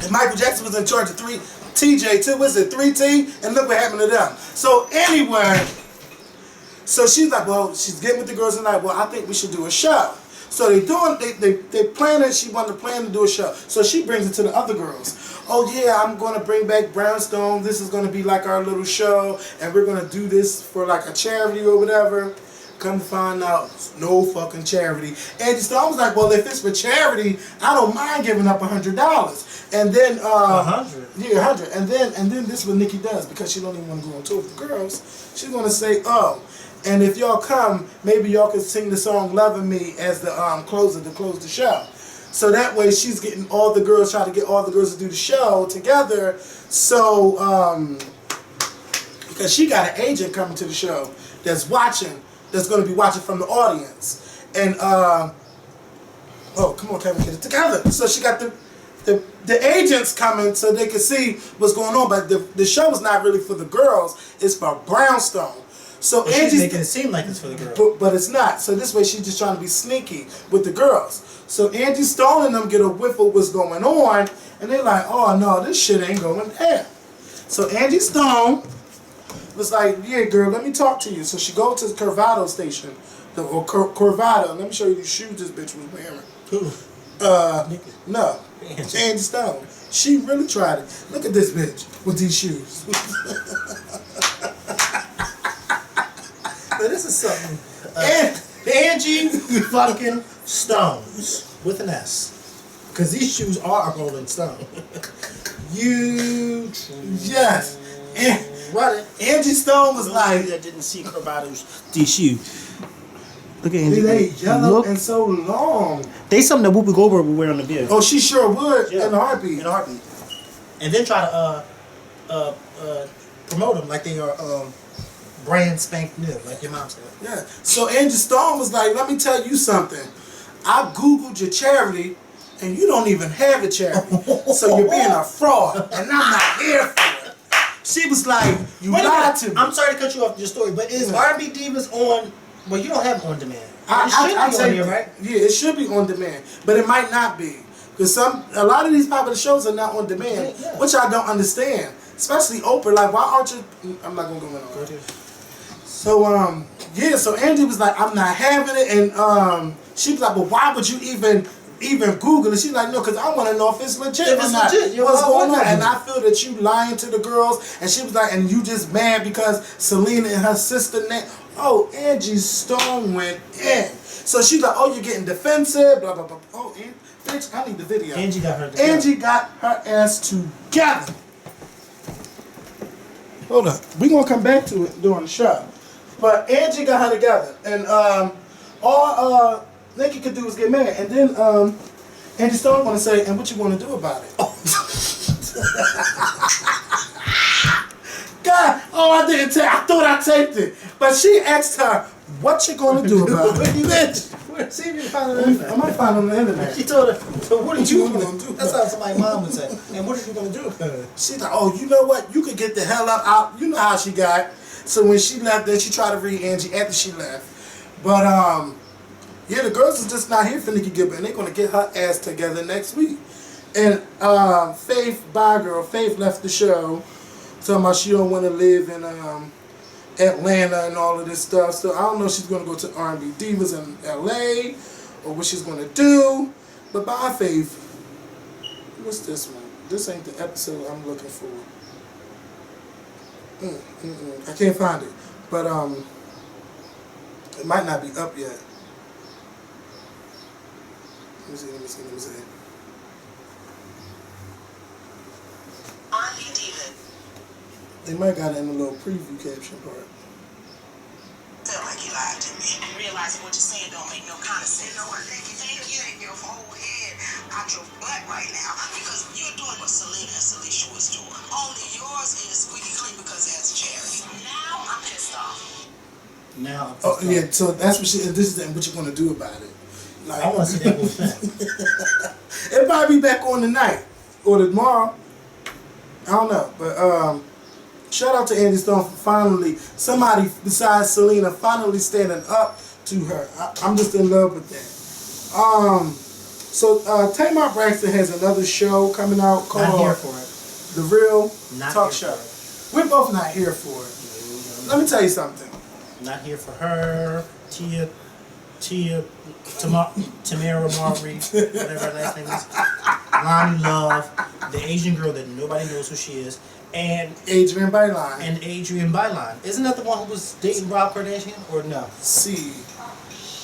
Michael Jackson was in charge of 3 TJ too. Was it 3T? And look what happened to them. So anyway, so she's like, well, she's getting with the girls tonight. Well, I think we should do a show. So they planning. She wanted to plan to do a show. So she brings it to the other girls. Oh yeah, I'm gonna bring back Brownstone. This is gonna be like our little show, and we're gonna do this for like a charity or whatever. Come to find out, it's no fucking charity. And so I was like, well, if it's for charity, I don't mind giving up $100. And then 100. Yeah, 100. And then this is what Nikki does, because she don't even want to go on tour with the girls. She's gonna say, oh, and if y'all come, maybe y'all can sing the song "Loving Me" as the closer to close the show. So that way she's getting all the girls, trying to get all the girls to do the show together. So because she got an agent coming to the show that's watching, that's going to be watching from the audience. And oh, come on, Kevin, get it together. So she got the agents coming so they can see what's going on. But the show is not really for the girls; it's for Brownstone. So But Angie's she's making it seem like it's for the girls. but it's not. So this way she's just trying to be sneaky with the girls. So Angie Stone and them get a whiff of what's going on, and they're like, oh no, this shit ain't going there. So Angie Stone was like, yeah, girl, let me talk to you. So she goes to the Corvado station, or Corvado. Let me show you the shoes this bitch was wearing. Who? No, Angie Stone. She really tried it. Look at this bitch with these shoes. So this is something. Angie fucking Stones with an S, because these shoes are a Rolling Stone. Yes. What? Angie Stone was like, that didn't see Corvado's these shoes. Look at they Angie. yellow Look. and so long. They something that Whoopi Goldberg would wear on the video. Oh, she sure would Yeah. in a heartbeat. In a heartbeat. And then try to promote them like they are brand spank new, like your mom said. Yeah. So Angie Stone was like, let me tell you something. I Googled your charity, and you don't even have a charity. So you're being a fraud, and I'm not here for it. She was like, you Wait a lied minute. to me. I'm sorry to cut you off your story, but is R&B Divas on? Well, you don't have on demand. I It should be on take here, that. right? Yeah, it should be on demand, but it might not be, because a lot of these popular shows are not on demand, Yeah. which I don't understand. Especially Oprah, like, why aren't you? I'm not gonna go in on it. So yeah, so Angie was like, I'm not having it, and she was like, but why would you even Google it? She's like, no, because I want to know if it's legit If or it's not. legit, What's going on? why And not? I feel that you lying to the girls. And she was like, and you just mad because Selena and her sister oh, Angie Stone went in. So she's like, oh, you're getting defensive, blah blah blah. Oh, bitch, I need the video. Angie got her together. Angie got her ass together. Hold up, we gonna come back to it during the show. But Angie got her together, and Naked could do is get mad. And then Andy Stone want to say, and what you want to do about it? God, I didn't take. I thought I taped it, but she asked her, "What you gonna do about it?" See if you can find it on the internet. I might find it on the internet. She told her, so what are you gonna going to do? do? That's how somebody's mom would say. And what are you going to do about it? She's like, "Oh, you know what? You could get the hell up out." You know how she got. So when she left, then she tried to read Angie after she left. But yeah, the girls is just not here for Nikki Gilbert, and they're gonna get her ass together next week. And Faith, bye girl, Faith left the show, talking about she don't want to live in Atlanta and all of this stuff. So I don't know if she's gonna go to R&B Divas in LA or what she's gonna do. But bye Faith. What's this one? This ain't the episode I'm looking for. I can't find it, but it might not be up yet. Let me see. They might got it in a little preview caption part. Felt like you lied to me. And realizing what you're saying don't make no kind of sense. You know what? Thank you. Take your whole head out your butt right now because you're doing what Selena and Salisha was doing. Only yours is squeaky clean because it has charity. Now I'm pissed off. Now. Oh yeah, so that's what she. This is what you're gonna do about it. Like, I want to see that whole thing. It'll probably be back on tonight or tomorrow. I don't know, but shout out to Andy Stone for finally somebody besides Selena finally standing up to her. I'm just in love with that. So Tamar Braxton has another show coming out called Not here for it. The Real Not Talk here Show. for We're both not here for it. Let me tell you something. Not here for her. Tamara Marbury, whatever her last name is. Lonnie Love, the Asian girl that nobody knows who she is, and Adrian Byline. And Adrian Byline. Isn't that the one who was dating Rob Kardashian? Or no? See,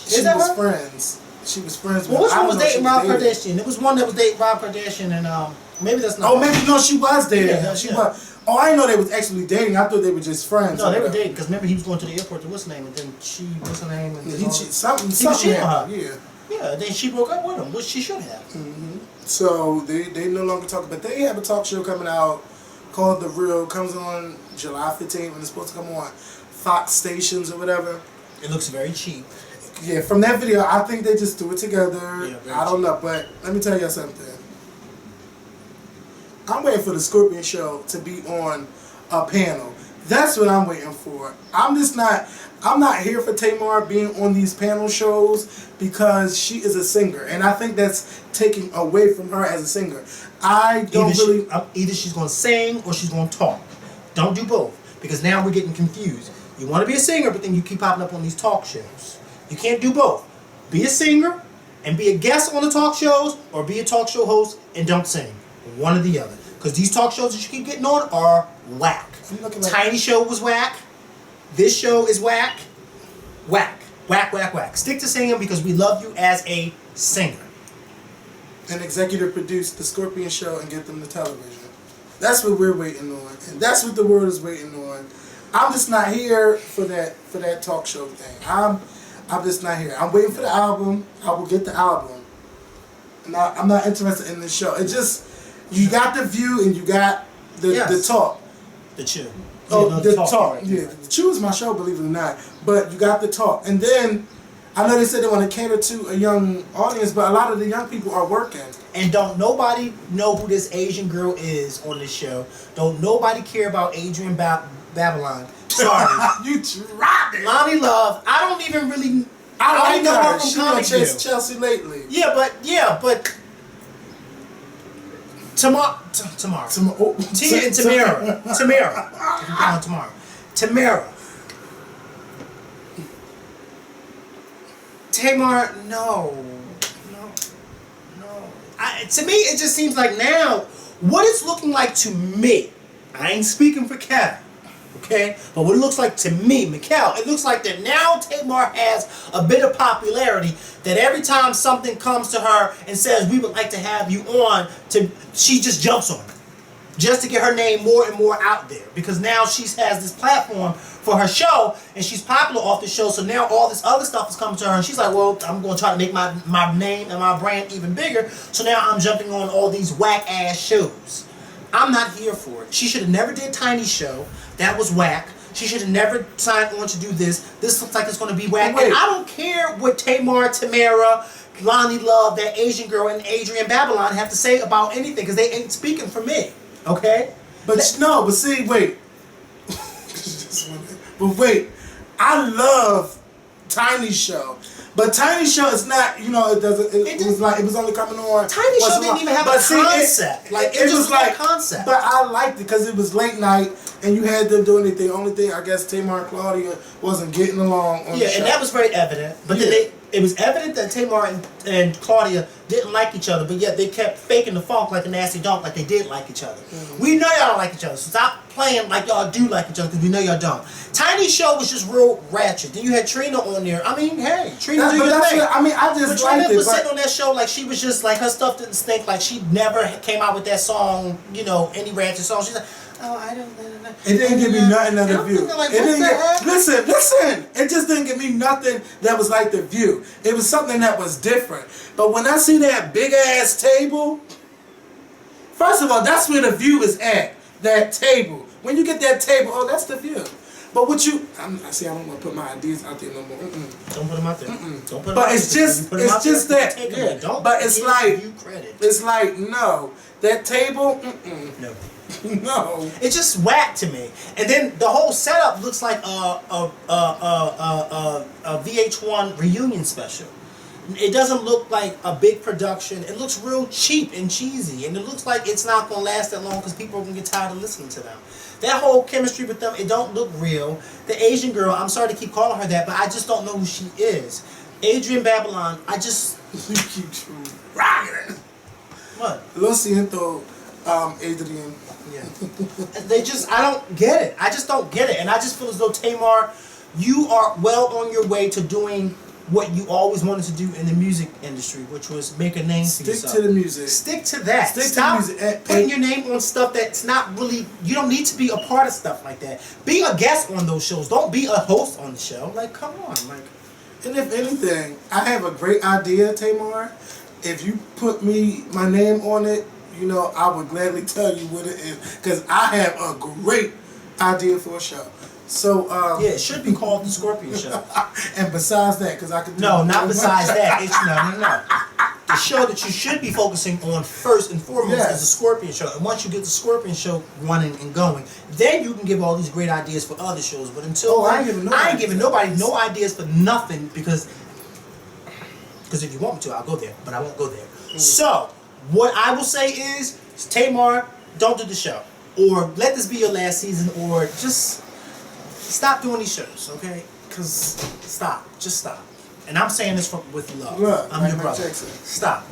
Is that her? friends. She was friends with. Well, which I one don't was know if dating she Rob dating. Kardashian? It was one that was dating Rob Kardashian, and maybe that's not. Oh, maybe no, she was dating. Yeah, She yeah. was. Oh, I didn't know they was actually dating. I thought they were just friends. No, they were dating because remember he was going to the airport to what's her name, and then what's her name, and Something cheating on happened. her. Yeah, then she broke up with him, which she should have. So they no longer talk, but they have a talk show coming out called The Real. Comes on July 15th, and it's supposed to come on Fox stations or whatever. It looks very cheap. Yeah, from that video, I think they just threw it together. Yeah, very I don't know, but let me tell you something. I'm waiting for the Scorpion show to be on a panel. That's what I'm waiting for. I'm not here for Tamar being on these panel shows because she is a singer, and I think that's taking away from her as a singer. I don't Either she's going to sing or she's going to talk. Don't do both because now we're getting confused. You want to be a singer, but then you keep popping up on these talk shows. You can't do both. Be a singer and be a guest on the talk shows, or be a talk show host and don't sing. One or the other. Because these talk shows that you keep getting on are whack. Tiny Show was whack. This show is whack. Whack. Whack, whack, whack. Stick to singing because we love you as a singer. And executive produce the Scorpion show and get them to television. That's what we're waiting on, and that's what the world is waiting on. I'm just not here for that talk show thing. I'm just not here. I'm waiting for the album. I will get the album. I'm not interested in this show. It just, you got the view and you got the talk. The Chew. Oh, Yeah, the talk. talk. Right. Yeah, the Chew is my show, believe it or not. But you got the talk. And then, I know they said they want to cater to a young audience, but a lot of the young people are working. And don't nobody know who this Asian girl is on this show. Don't nobody care about Adrian Babylon. Sorry. You tried it. Lonnie Love, I don't even really... I like know her. her from She done Comic chased View. Chelsea lately. Yeah, but Tamara. Tia and Tamara. Tamara. Tamar, no. To me, it just seems like now, what it's looking like to me, I ain't speaking for Kevin, okay? But what it looks like to me, Michelle, it looks like that now Tamar has a bit of popularity that every time something comes to her and says, we would like to have you on, she just jumps on it. just to get her name more and more out there, because now she has this platform for her show and she's popular off the show. So now all this other stuff is coming to her and she's like, well, I'm going to try to make my name and my brand even bigger. So now I'm jumping on all these whack ass shows. I'm not here for it. She should have never did Tiny's show. That was whack. She should have never signed on to do this. This looks like it's going to be whack. Wait. And I don't care what Tamara, Lonnie Love, that Asian girl, and Adrian Babylon have to say about anything, because they ain't speaking for me. Okay? But see, wait. But wait, I love Tiny's show. But Tiny's show is not, it was only coming on. Tiny's show didn't even have a concept. It was like a concept. But I liked it because it was late night and you had them doing anything. Only thing, I guess, Tamar and Claudia wasn't getting along on the show. And that was very evident. But then it was evident that Tamar and Claudia didn't like each other, but yet they kept faking the funk like a nasty dog, like they did like each other. Mm-hmm. We know y'all don't like each other, so stop playing like y'all do like each other, because we know y'all don't. Tiny's show was just real ratchet. Then you had Trina on there. I mean, hey, Trina do your thing. I just liked it. Trina was sitting on that show like she was just like, her stuff didn't stink, like she never came out with that song, any ratchet song. She's like, oh, I don't know. It didn't give me nothing of The View. Listen, it just didn't give me nothing that was like The View. It was something that was different. But when I see that big ass table, first of all, that's where The View is at. That table. When you get that table, oh, that's The View. But what you, I don't want to put my ideas out there no more. Don't put them out there. Don't put them but out it's there. just that. Yeah. Don't but it's like, you credit. It's like, no, that table, no. No. It's just whack to me. And then the whole setup looks like a VH1 reunion special. It doesn't look like a big production. It looks real cheap and cheesy. And it looks like it's not going to last that long because people are going to get tired of listening to them. That whole chemistry with them, it don't look real. The Asian girl, I'm sorry to keep calling her that, but I just don't know who she is. Adrian Babylon, I just... You keep rocking it. What? Lo siento, Adrian. Yeah. I don't get it. I just don't get it. And I just feel as though, Tamar, you are well on your way to doing what you always wanted to do in the music industry, which was make a name for yourself. Stick to the music. Stick to that. Stop to the music. Putting your name on stuff that's not really, you don't need to be a part of stuff like that. Be a guest on those shows. Don't be a host on the show. Like, come on. And if anything, I have a great idea, Tamar. If you put my name on it, I would gladly tell you what it is, because I have a great idea for a show. So it should be called the Scorpion Show. And besides that, because I could not besides that. It's no. The show that you should be focusing on first and foremost is the Scorpion Show. And once you get the Scorpion Show running and going, then you can give all these great ideas for other shows. But until I ain't giving nobody no ideas for nothing, because if you want me to, I'll go there, but I won't go there. So what I will say is, Tamar, don't do the show, or let this be your last season, or just stop doing these shows, okay? Because just stop. And I'm saying this with love. Look, I'm your brother. Jackson. Stop.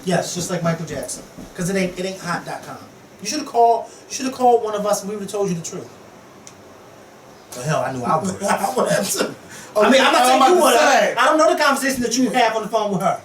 Yes, just like Michael Jackson. Because it ain't hot.com. You should have called one of us and we would have told you the truth. Well, hell, I knew I would. I would have to. I'm not saying you would. I don't know the conversation that you have on the phone with her.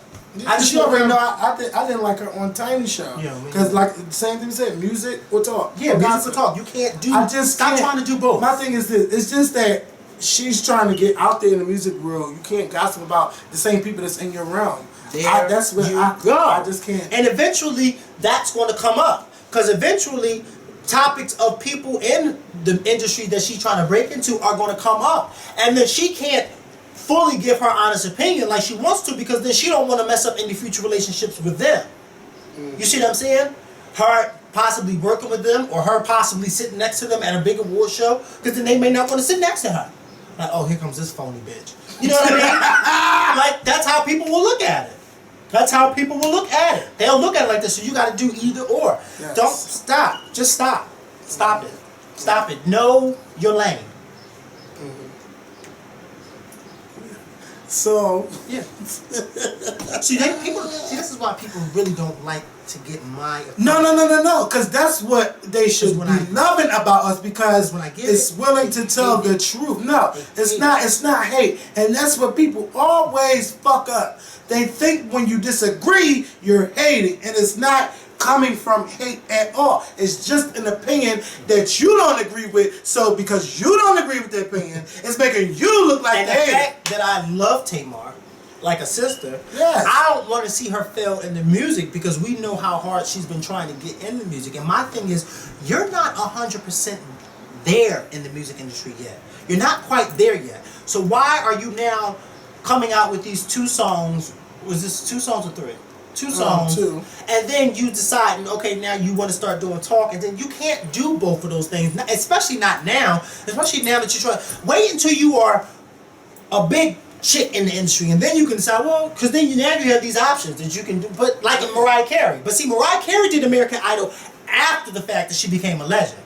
I just already know. I didn't like her on Tiny Show. Because the same thing you said, music or talk. Yeah, music or talk. You can't do. Stop trying to do both. My thing is this. It's just that she's trying to get out there in the music world. You can't gossip about the same people that's in your realm. That's where I go. I just can't. And eventually, that's going to come up. Because eventually, topics of people in the industry that she's trying to break into are going to come up. And then she can't fully give her honest opinion like she wants to, because then she don't want to mess up any future relationships with them. You see what I'm saying? Her possibly working with them, or her possibly sitting next to them at a big award show, because then they may not want to sit next to her. Like, oh, here comes this phony bitch. You know what I mean? Like, that's how people will look at it. That's how people will look at it. They'll look at it like this, so you got to do either or. Yes. Don't stop. Just stop. Stop it. Stop it. Know your lane. So yeah. See, this is why people really don't like to get my opinion. No, because that's what they should be loving about us, because when I get it's willing to tell the truth. No, it's not hate, and that's what people always fuck up. They think when you disagree, you're hating, and it's not coming from hate at all. It's just an opinion that you don't agree with. So because you don't agree with the opinion, it's making you look like And the fact that I love Tamar like a sister, yes. I don't want to see her fail in the music because we know how hard she's been trying to get in the music. And my thing is, you're not 100% there in the music industry yet. You're not quite there yet. So why are you now coming out with these 2 songs? Was this 2 songs or 3? 2 songs. 2. And then you decide, okay, now you want to start doing talk, and then you can't do both of those things, especially not now. Especially now that you're trying. Wait until you are a big shit in the industry, and then you can decide, well, because then you have these options that you can do. But like Mariah Carey. But see, Mariah Carey did American Idol after the fact that she became a legend.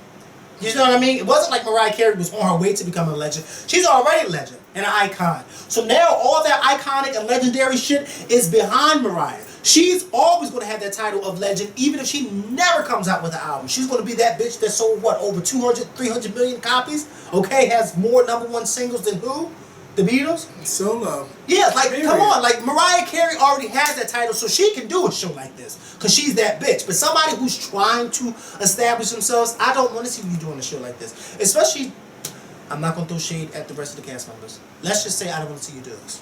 You know what I mean? It wasn't like Mariah Carey was on her way to become a legend. She's already a legend and an icon. So now all that iconic and legendary shit is behind Mariah. She's always going to have that title of legend, even if she never comes out with an album. She's going to be that bitch that sold, what, over 200, 300 million copies? Okay, has more #1 singles than who? The Beatles? Solo. Yeah, like, Period. come on. Like, Mariah Carey already has that title, so she can do a show like this. Because she's that bitch. But somebody who's trying to establish themselves, I don't want to see you doing a show like this. Especially, I'm not going to throw shade at the rest of the cast members. Let's just say I don't want to see you do this.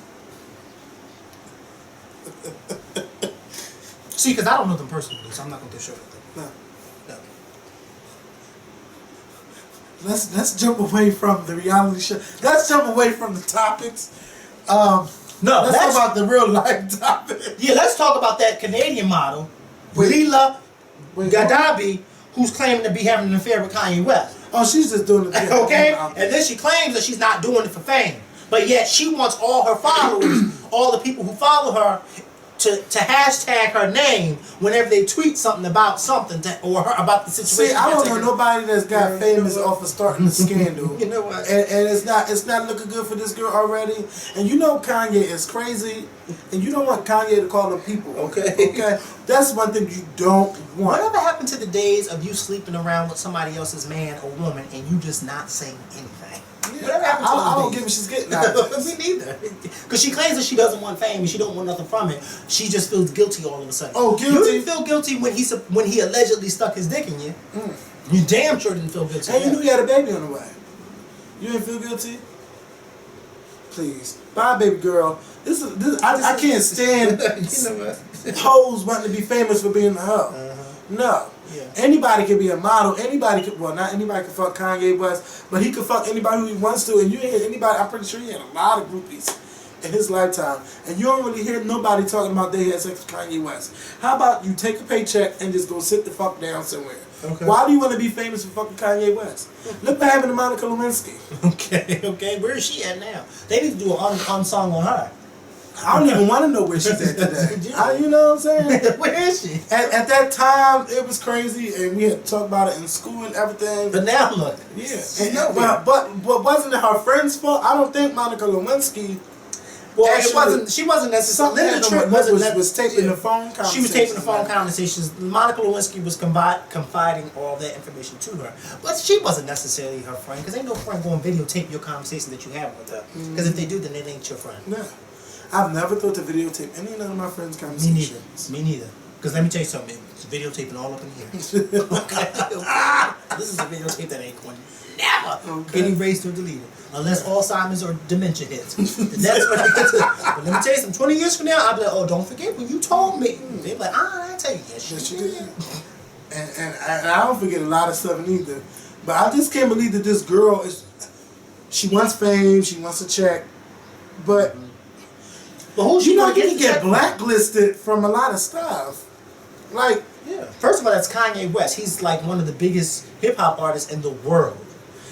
See, because I don't know them personally, so I'm not going to throw shade at them. No. No. Let's jump away from the reality show. Let's jump away from the topics. No, let's talk about the real life topic. Yeah, let's talk about that Canadian model, Leela Gaddafi, who's claiming to be having an affair with Kanye West. Oh, she's just doing it. Okay? And then she claims that she's not doing it for fame. But yet she wants all her followers, all the people who follow her, to hashtag her name whenever they tweet something about something or her, about the situation. See, I don't know nobody that's got famous off of starting a scandal. You know what? And it's not looking good for this girl already. And you know Kanye is crazy, and you don't want Kanye to call them people. Okay. Okay. That's one thing you don't want. Whatever happened to the days of you sleeping around with somebody else's man or woman and you just not saying anything? Yeah, I don't give a she's getting out of this. Me neither. Because she claims that she doesn't want fame and she don't want nothing from it. She just feels guilty all of a sudden. Oh, guilty? You didn't feel guilty when he allegedly stuck his dick in you. You damn sure didn't feel guilty. And you knew he had a baby on the way. You didn't feel guilty? Please. Bye, baby girl. I can't stand You know what? hoes wanting to be famous for being a hoe. No. Yeah. Anybody can be a model. Anybody can, well, not anybody can fuck Kanye West, but he can fuck anybody who he wants to. And you ain't hear anybody, I'm pretty sure he had a lot of groupies in his lifetime. And you don't really hear nobody talking about they had sex with Kanye West. How about you take a paycheck and just go sit the fuck down somewhere? Okay. Why do you want to be famous for fucking Kanye West? Look what happened to Monica Lewinsky. Okay. Where is she at now? They need to do an unsung on her. I don't even want to know where she's at today. You know what I'm saying? Where is she? At that time, it was crazy, and we had to talk about it in school and everything. But now look. Yeah. But wasn't it her friend's fault? I don't think Monica Lewinsky. Well, actually, it wasn't. She wasn't necessarily. Linda Tripp was taping the phone conversations. She was taping the phone conversations. Monica Lewinsky was confiding all that information to her, but she wasn't necessarily her friend because ain't no friend going to videotape your conversation that you have with her. Because if they do, then it ain't your friend. No. I've never thought to videotape any of my friends' conversations. Me neither. Because let me tell you something, it's videotaping all up in here. Okay. This is a videotape that ain't going never get erased or deleted. Unless Alzheimer's or dementia hits. That's when I get to. But let me tell you something, 20 years from now, I'll be like, oh, don't forget when you told me. They'll be like, I tell you, yes, you did. And I don't forget a lot of stuff neither. But I just can't believe that this girl she wants fame, she wants a check, but who's you can get blacklisted from a lot of stuff. Like, yeah. First of all, that's Kanye West. He's like one of the biggest hip hop artists in the world.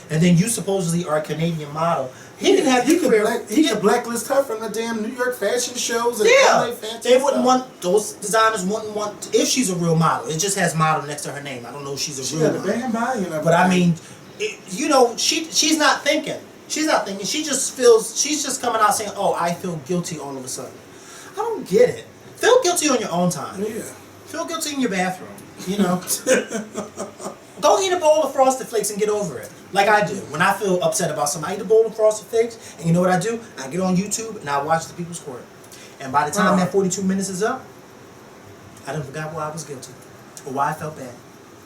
And then you supposedly are a Canadian model. He didn't have he could blacklist her from the damn New York fashion shows and LA fashion they wouldn't stuff. want, those designers wouldn't want, if she's a real model. It just has model next to her name. I don't know if she's a real model. Damn body and but I mean, she's not thinking. She's not thinking. She just feels, she's just coming out saying, oh, I feel guilty all of a sudden. I don't get it. Feel guilty on your own time. Yeah. Feel guilty in your bathroom. You know? Go eat a bowl of Frosted Flakes and get over it. Like I do. When I feel upset about something, I eat a bowl of Frosted Flakes, and you know what I do? I get on YouTube and I watch the people squirt. And by the time that 42 minutes is up, I done forgot why I was guilty. or why I felt bad.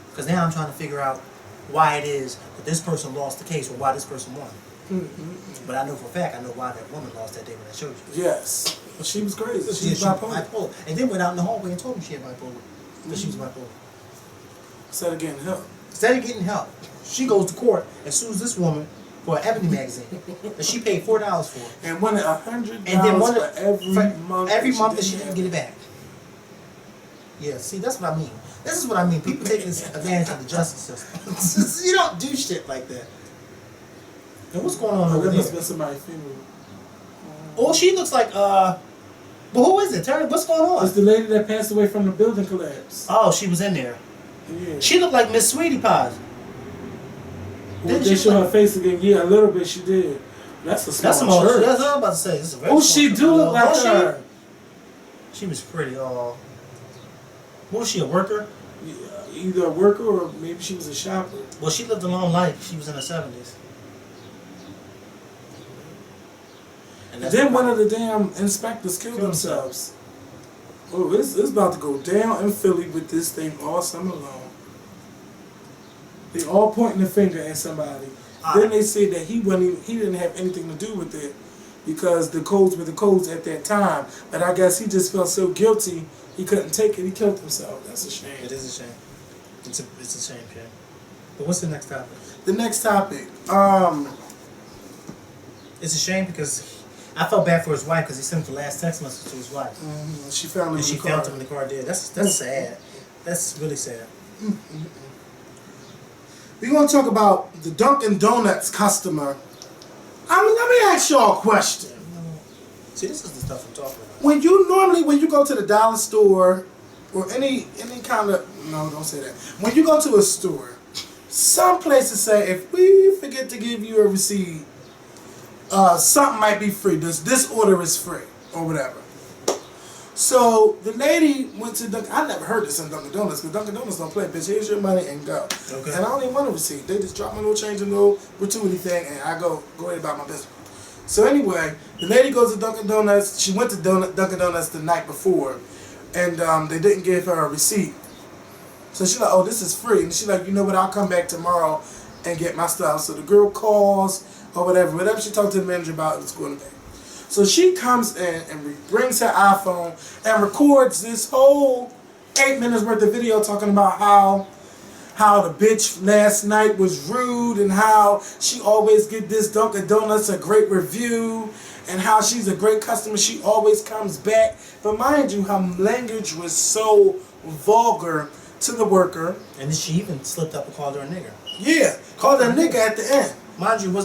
Because now I'm trying to figure out why it is that this person lost the case or why this person won. But I know for a fact, I know why that woman lost that day when I showed you. Yes. Well, she was crazy. She was Yeah, bipolar. And then went out in the hallway and told me she had bipolar. Because she was bipolar. Instead of getting help. Instead of getting help, she goes to court and sues this woman for an Ebony magazine that she paid $4 for. And wanted $100 And then for every month that she didn't get it back. Yeah, see, that's what I mean. This is what I mean. People taking advantage of the justice system. You don't do shit like that. And what's going on over That there? must have been somebody's funeral. Oh, she looks like, but who is it? Tell me, what's going on? It's the lady that passed away from the building collapse. Oh, she was in there. Yeah. She looked like Miss Sweetie Pies. Well, they show her face again. Yeah, a little bit she did. That's a small church. That's what I'm about to say. It's a very Oh, small she church. do look like Oh, her. She was pretty. What was she, a worker? Yeah, either a worker or maybe she was a shopper. Well, she lived a long life. She was in her 70s. And then one of the damn inspectors killed themselves. Oh, it's about to go down in Philly with this thing all summer long. They all pointing the finger at somebody. Then they say that he didn't have anything to do with it because the codes were the codes at that time. But I guess he just felt so guilty he couldn't take it. He killed himself. That's a shame. It is a shame. It's a shame, Jay. But what's the next topic? The next topic. It's a shame because I felt bad for his wife because he sent the last text message to his wife. She found him And in she the car. found him in the car dead. That's sad. That's really sad. We're going to talk about the Dunkin' Donuts customer. Let me ask y'all a question. See, this is the stuff I'm talking about. When you go to the dollar store or any kind of, no, don't say that. When you go to a store, some places say if we forget to give you a receipt, something might be free. This order is free or whatever. So the lady went to Dunkin'. I never heard this in Dunkin' Donuts because Dunkin' Donuts don't play. Bitch, here's your money and go. Okay. And I don't even want a receipt. They just drop my little change and little gratuity thing, and I go ahead about my business. So anyway, the lady goes to Dunkin' Donuts. She went to Dunkin' Donuts the night before, and they didn't give her a receipt. So she's like, "Oh, this is free." And she's like, "You know what? I'll come back tomorrow and get my stuff." So the girl calls or whatever she talked to the manager about, it was going to pay. So she comes in and brings her iPhone and records this whole 8 minutes worth of video talking about how the bitch last night was rude and how she always get this Dunkin' Donuts a great review and how she's a great customer. She always comes back. But mind you, her language was so vulgar to the worker. And she even slipped up and called her a nigger. Yeah, called her a nigga at the end. Mind you, it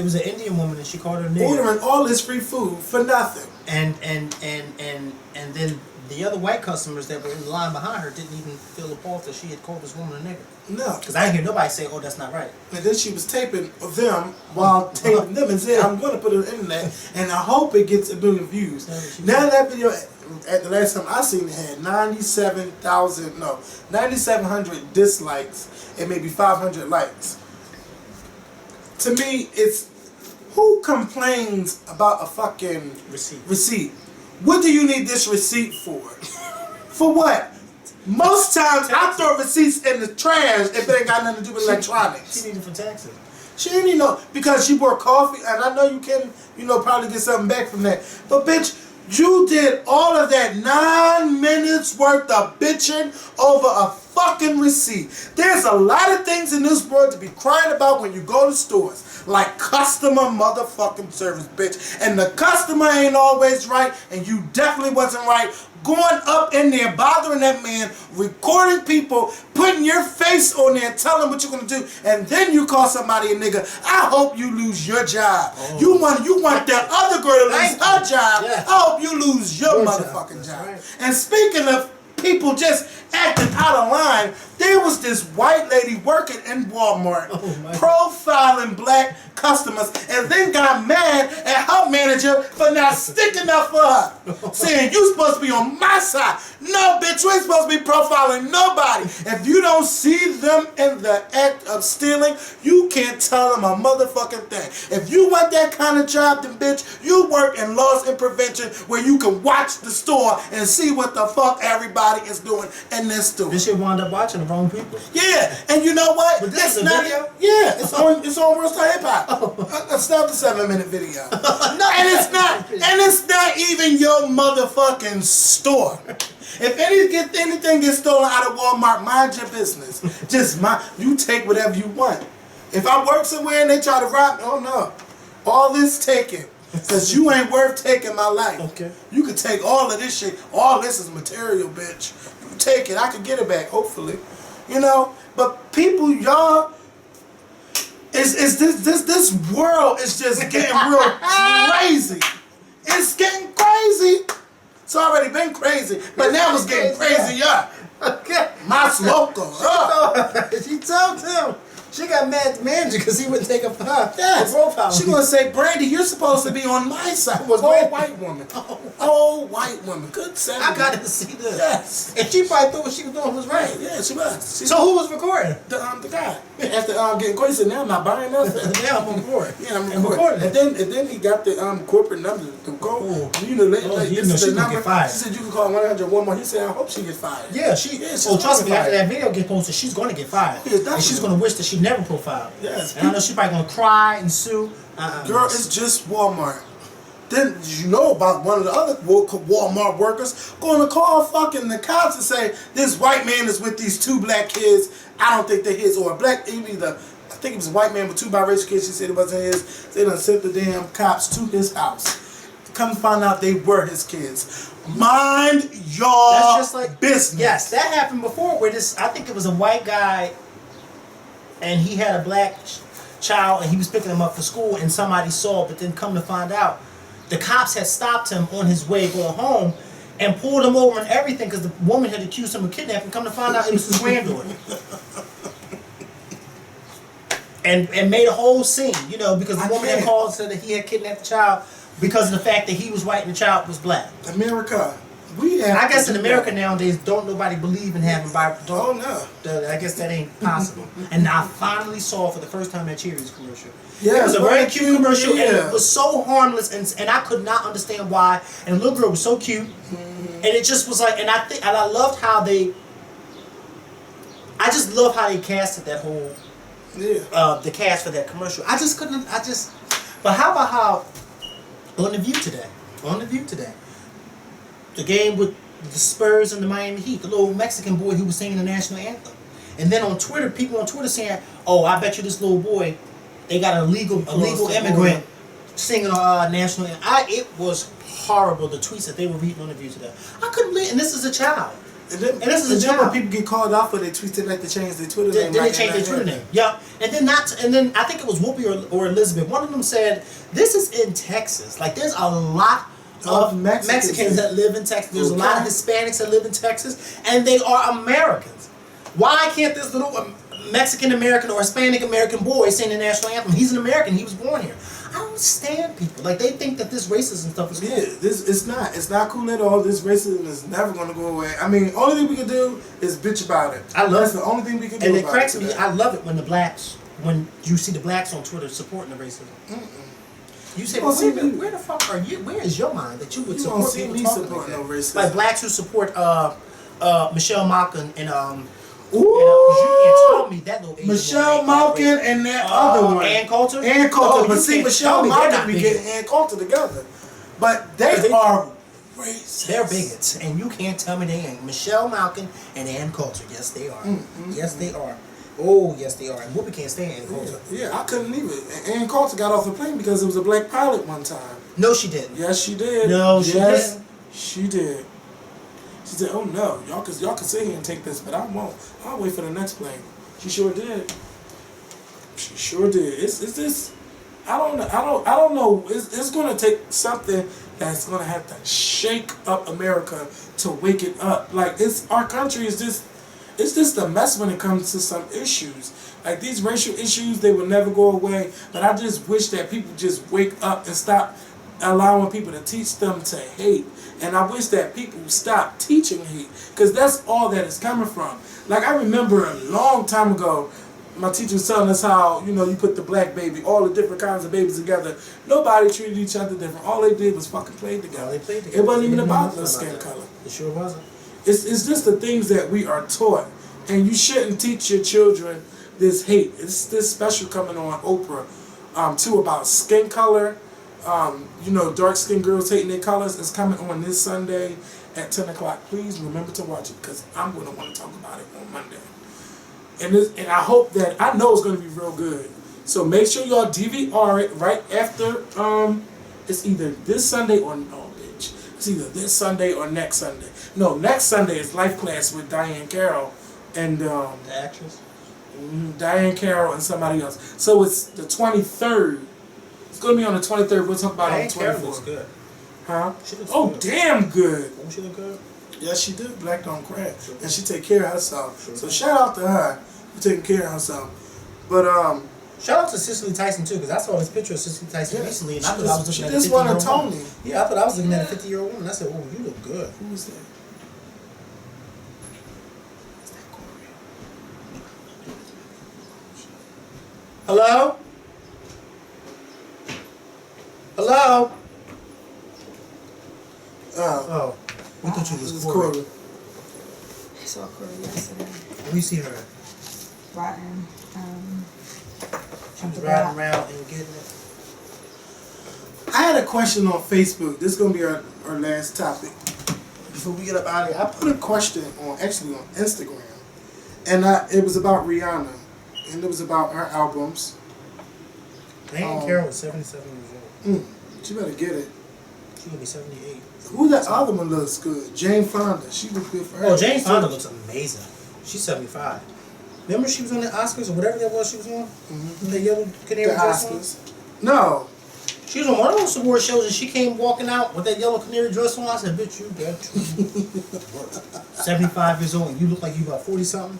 was an Indian woman and she called her a nigger. Ordering all this free food for nothing. And then the other white customers that were in the line behind her didn't even feel appalled that she had called this woman a nigger. No. Because I didn't hear nobody say, "Oh, that's not right." And then she was taping them while taping them and said, "I'm going to put it on the internet and I hope it gets 1 billion views." Now that video, at the last time I seen it, had 9,700 dislikes and maybe 500 likes. To me, it's who complains about a fucking receipt? What do you need this receipt for? For what? Most times I throw receipts in the trash if it ain't got nothing to do with electronics. She needed for taxes. She ain't even know because she bought coffee, and I know you can, probably get something back from that. But bitch, you did all of that 9 minutes worth of bitching over a fucking receipt. There's a lot of things in this world to be crying about when you go to stores. Like customer motherfucking service, bitch. And the customer ain't always right, and you definitely wasn't right. Going up in there, bothering that man, recording people, putting your face on there, telling what you're gonna do, and then you call somebody a nigga. I hope you lose your job. Oh. You want that other girl to lose her job. Yeah. I hope you lose your motherfucking job. Right. And speaking of people just acting out of line, there was this white lady working in Walmart profiling black customers and then got mad at her manager for not sticking up for her. Saying, "You supposed to be on my side." No, bitch, you ain't supposed to be profiling nobody. If you don't see them in the act of stealing, you can't tell them a motherfucking thing. If you want that kind of job, then bitch, you work in loss and prevention where you can watch the store and see what the fuck everybody is doing. And mad next to This it. shit wound up watching the wrong people. Yeah, and you know what? But this is a not, video? Yeah, it's on World Star Hip Hop. It's not the 7-minute video. And it's not even your motherfucking store. If anything gets stolen out of Walmart, mind your business. Just mind. You take whatever you want. If I work somewhere and they try to rob, oh no, all this taken. Cause you ain't worth taking my life. Okay. You can take all of this shit. All this is material, bitch. You take it. I can get it back, hopefully. You know? But people, y'all, this world is just getting real crazy. It's getting crazy. It's already been crazy, but now it's getting crazier. Okay. Mas loco. She told him. She got mad at the manager because he wouldn't take a Yes. profile. She gonna say, Brandy, you're supposed to be on my side. Was Old Brandy? white woman. Old white woman. Good sound. I got to see this. Yes. And she probably thought what she was doing was right. Yeah, she was. So who was recording? The guy. After getting caught, he said, "Now I'm not buying nothing." Now I'm on board. Yeah, I'm And recording. recording. And then he got the corporate number to go. You know, you this know is she the gonna number. get fired. She said you can call 101 more. He said, "I hope she gets fired." Yeah, she's oh, trust me, gonna after get that video gets posted, she's going to get fired. Yeah, definitely. And she's going to wish that she never profiled. Yes. And I know she's probably going to cry and sue. Girl, it's just Walmart. Then you know about one of the other Walmart workers going to call fucking the cops and say this white man is with these 2 black kids. I don't think they're his, or a black either. I think it was a white man with 2 biracial kids. She said it wasn't his. They done sent the damn cops to his house. Come find out they were his kids. Mind your That's just like business. Yes, that happened before where this, I think it was a white guy and he had a black child and he was picking him up for school and somebody saw, but then come to find out the cops had stopped him on his way going home and pulled him over and everything because the woman had accused him of kidnapping. Come to find out it was his granddaughter. And made a whole scene, you know, because the woman had called and said that he had kidnapped the child because of the fact that he was white and the child was black. America. We have I guess to in do America that. nowadays, don't nobody believe in having Oh no. I guess that ain't possible. And I finally saw for the first time that Cheerios commercial. Yeah, it was a very cute commercial, and yeah. it was so harmless, and I could not understand why. And the little girl was so cute, and it just was like, and I loved how they. I just love how they casted that whole, the cast for that commercial. I just couldn't. But how about how on the View today, the game with the Spurs and the Miami Heat, the little Mexican boy who was singing the national anthem. And then on Twitter, people on Twitter saying, "Oh, I bet you this little boy, they got an illegal immigrant singing national anthem." It was horrible, the tweets that they were reading on the View today. I couldn't believe, and this is a child. And then when people get called out for their tweets, they like to change their Twitter name. Then they changed their Twitter name. Yeah, and then I think it was Whoopi or Elizabeth. One of them said, "This is in Texas. Like there's a lot of Mexicans that live in Texas. There's a lot of Hispanics that live in Texas, and they are Americans. Why can't this little Mexican American or Hispanic American boy sing the national anthem? He's an American. He was born here. I don't understand people. Like they think that this racism stuff is cool. Yeah, it's not cool at all. This racism is never gonna go away. I mean, only thing we can do is bitch about it. That's the only thing we can do. And it cracks me. I love it when when you see the blacks on Twitter supporting the racism. You say, well, where the fuck are you? Where is your mind that you would support people talking like that? No racism. Like blacks who support Michelle Malkin and you can't tell me that little Asian Michelle Malkin and that other one. Ann Coulter? Ann Coulter. Oh, But you see, can't Michelle tell me they're Malkin not be bigots. getting Ann Coulter together. But they are racist. They're bigots, and you can't tell me they ain't. Michelle Malkin and Ann Coulter. Yes, they are. Yes, they are. Oh, yes, they are. And Whoopi can't stand Ann Coulter. Yeah, I couldn't leave it. Ann Coulter got off the plane because it was a black pilot one time. No, she didn't. Yes, she did. No, she didn't. She did. She said, "Oh no, y'all can sit here and take this, but I won't. I'll wait for the next plane." She sure did. She sure did. It's this. I don't know. It's gonna take something that's gonna have to shake up America to wake it up. Like our country is just. It's just a mess when it comes to some issues. Like these racial issues, they will never go away. But I just wish that people just wake up and stop allowing people to teach them to hate. And I wish that people stop teaching hate. Because that's all that it's coming from. Like I remember a long time ago, my teacher was telling us how, you put the black baby, all the different kinds of babies together. Nobody treated each other different. All they did was fucking play together. They played together. It wasn't even about the skin color. It sure wasn't. It's just the things that we are taught, and you shouldn't teach your children this hate. It's this special coming on Oprah, too, about skin color. Dark skinned girls hating their colors. It's coming on this Sunday at 10 o'clock. Please remember to watch it because I'm going to want to talk about it on Monday. And I hope that, I know it's going to be real good. So make sure y'all DVR it right after, it's either this Sunday or, no, bitch. It's either this Sunday or next Sunday. No, next Sunday is Life Class with Diane Carroll and, The actress? Diane Carroll and somebody else. So it's the 23rd. It's going to be on the 23rd. We'll talk about it on the 24th. Diane Carroll looks good. Huh? She looks Oh, good. damn good. Don't she look good? Yes, she did. Black don't crack. And she take care of herself. Sure. So shout out to her for taking care of herself. But, shout out to Cicely Tyson too, because I saw this picture of Cicely Tyson yeah, recently, and she I thought I was she looking at a just won a 50-year-old Tony. woman. Yeah, I thought I was looking at a 50-year-old woman. I said, "Oh, you look good." Who was that? Hello? Hello? Oh, we thought you This was is Corey. Corey. I saw Corey yesterday Where you see her? riding. She was riding around and getting it. I had a question on Facebook. This is going to be our last topic. Before we get up out of here, I put a question on Instagram. And it was about Rihanna. And it was about her albums. Diane Carroll is 77 years old. She better get it. She gonna be 78. Who that other one looks good? Jane Fonda. She looks good for her. Oh, Jane Fonda looks amazing. She's 75. Remember she was on the Oscars or whatever that was she was on? The yellow canary The dress on? Oscars. No. She was on one of those award shows and she came walking out with that yellow canary dress on. I said, bitch, you got 75 years old and you look like you about 40 something.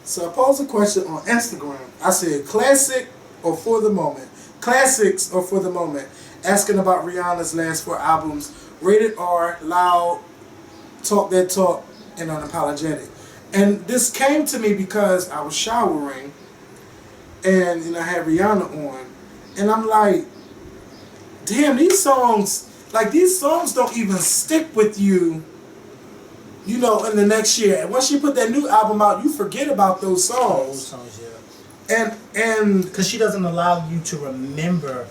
So I posed a question on Instagram. I said, classic or for the moment? Classics or for the moment? Asking about Rihanna's last 4 albums. Rated R, Loud, Talk That Talk, and Unapologetic. And this came to me because I was showering and I had Rihanna on. And I'm like, damn, these songs don't even stick with you, in the next year. And once you put that new album out, you forget about those songs. Those songs, yeah. And Because she doesn't allow you to remember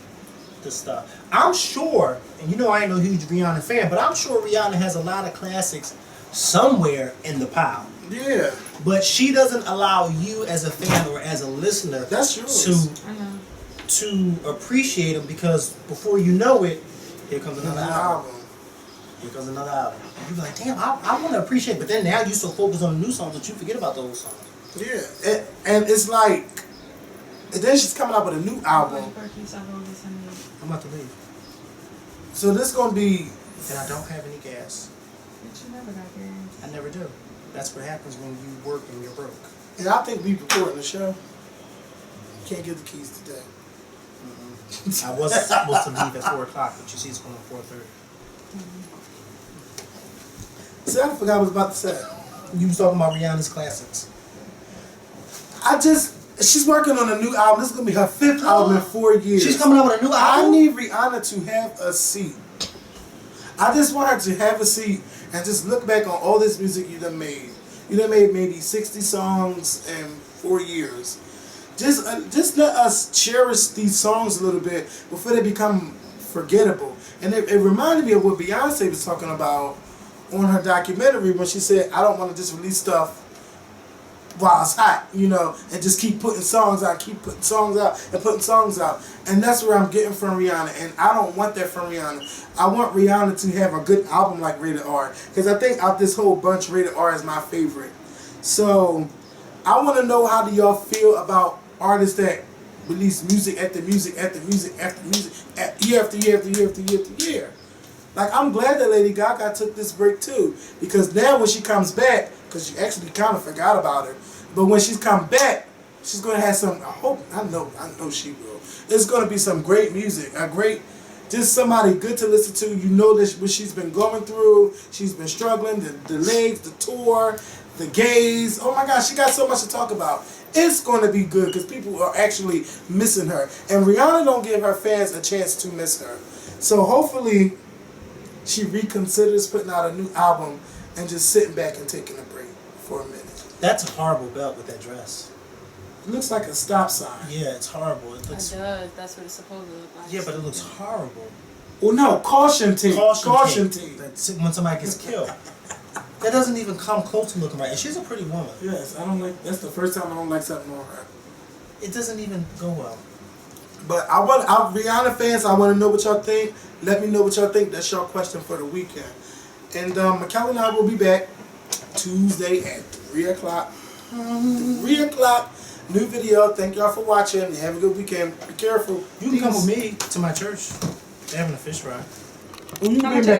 the stuff. I'm sure, and I ain't no huge Rihanna fan, but I'm sure Rihanna has a lot of classics somewhere in the pile. yeah, But she doesn't allow you as a fan or as a listener that's yours. to appreciate them, because before you know it, here comes another album. Here comes another album. And you be like, damn, I want to appreciate it. But then now you so focused on the new songs that you forget about those songs. Yeah, and it's like, and then she's coming out with a new album. I'm about to leave. So this gonna be, And I don't have any gas. I never do. That's what happens when you work and you're broke. and I think we recording the show. Can't get the keys today. I was supposed to leave at 4 o'clock, but you see it's going on 4:30. See, I forgot what I was about to say. You was talking about Rihanna's classics. She's working on a new album. This is gonna be her 5th album in 4 years. She's coming out with a new I album? need Rihanna to have a seat. I just want her to have a seat and just look back on all this music you done made. You done made maybe 60 songs in 4 years. Just let us cherish these songs a little bit before they become forgettable. And it reminded me of what Beyonce was talking about on her documentary when she said, I don't want to just release stuff while it's hot, and just keep putting songs out, and putting songs out. And that's where I'm getting from Rihanna. And I don't want that from Rihanna. I want Rihanna to have a good album like Rated R. Because I think out this whole bunch, Rated R is my favorite. So I want to know, how do y'all feel about artists that release music after music after music after music, year after year after year after year after year? Like, I'm glad that Lady Gaga took this break too, because now when she comes back, because you actually kind of forgot about her, but when she's come back, she's gonna have some. I know she will. It's gonna be some great music, just somebody good to listen to. This what she's been going through. She's been struggling, the legs, the tour, the gays. Oh my gosh, she got so much to talk about. It's gonna be good because people are actually missing her, and Rihanna don't give her fans a chance to miss her. So hopefully, she reconsiders putting out a new album and just sitting back and taking a break for a minute. That's a horrible belt with that dress. It looks like a stop sign. Yeah, it's horrible. It It looks. does. That's what it's supposed to look like. Yeah, but it looks horrible. Well, no, caution tape. Caution tape. tape. That's when somebody gets killed. That doesn't even come close to looking right. And she's a pretty woman. Yes, I don't like. That's the first time I don't like something on her. It doesn't even go well. But Rihanna fans, I want to know what y'all think. Let me know what y'all think. That's your question for the weekend. And Michelle and I will be back Tuesday at 3 o'clock. 3 o'clock. New video. Thank y'all for watching. Have a good weekend. Be careful. You can come with me to my church. They're having a fish fry. When you been back.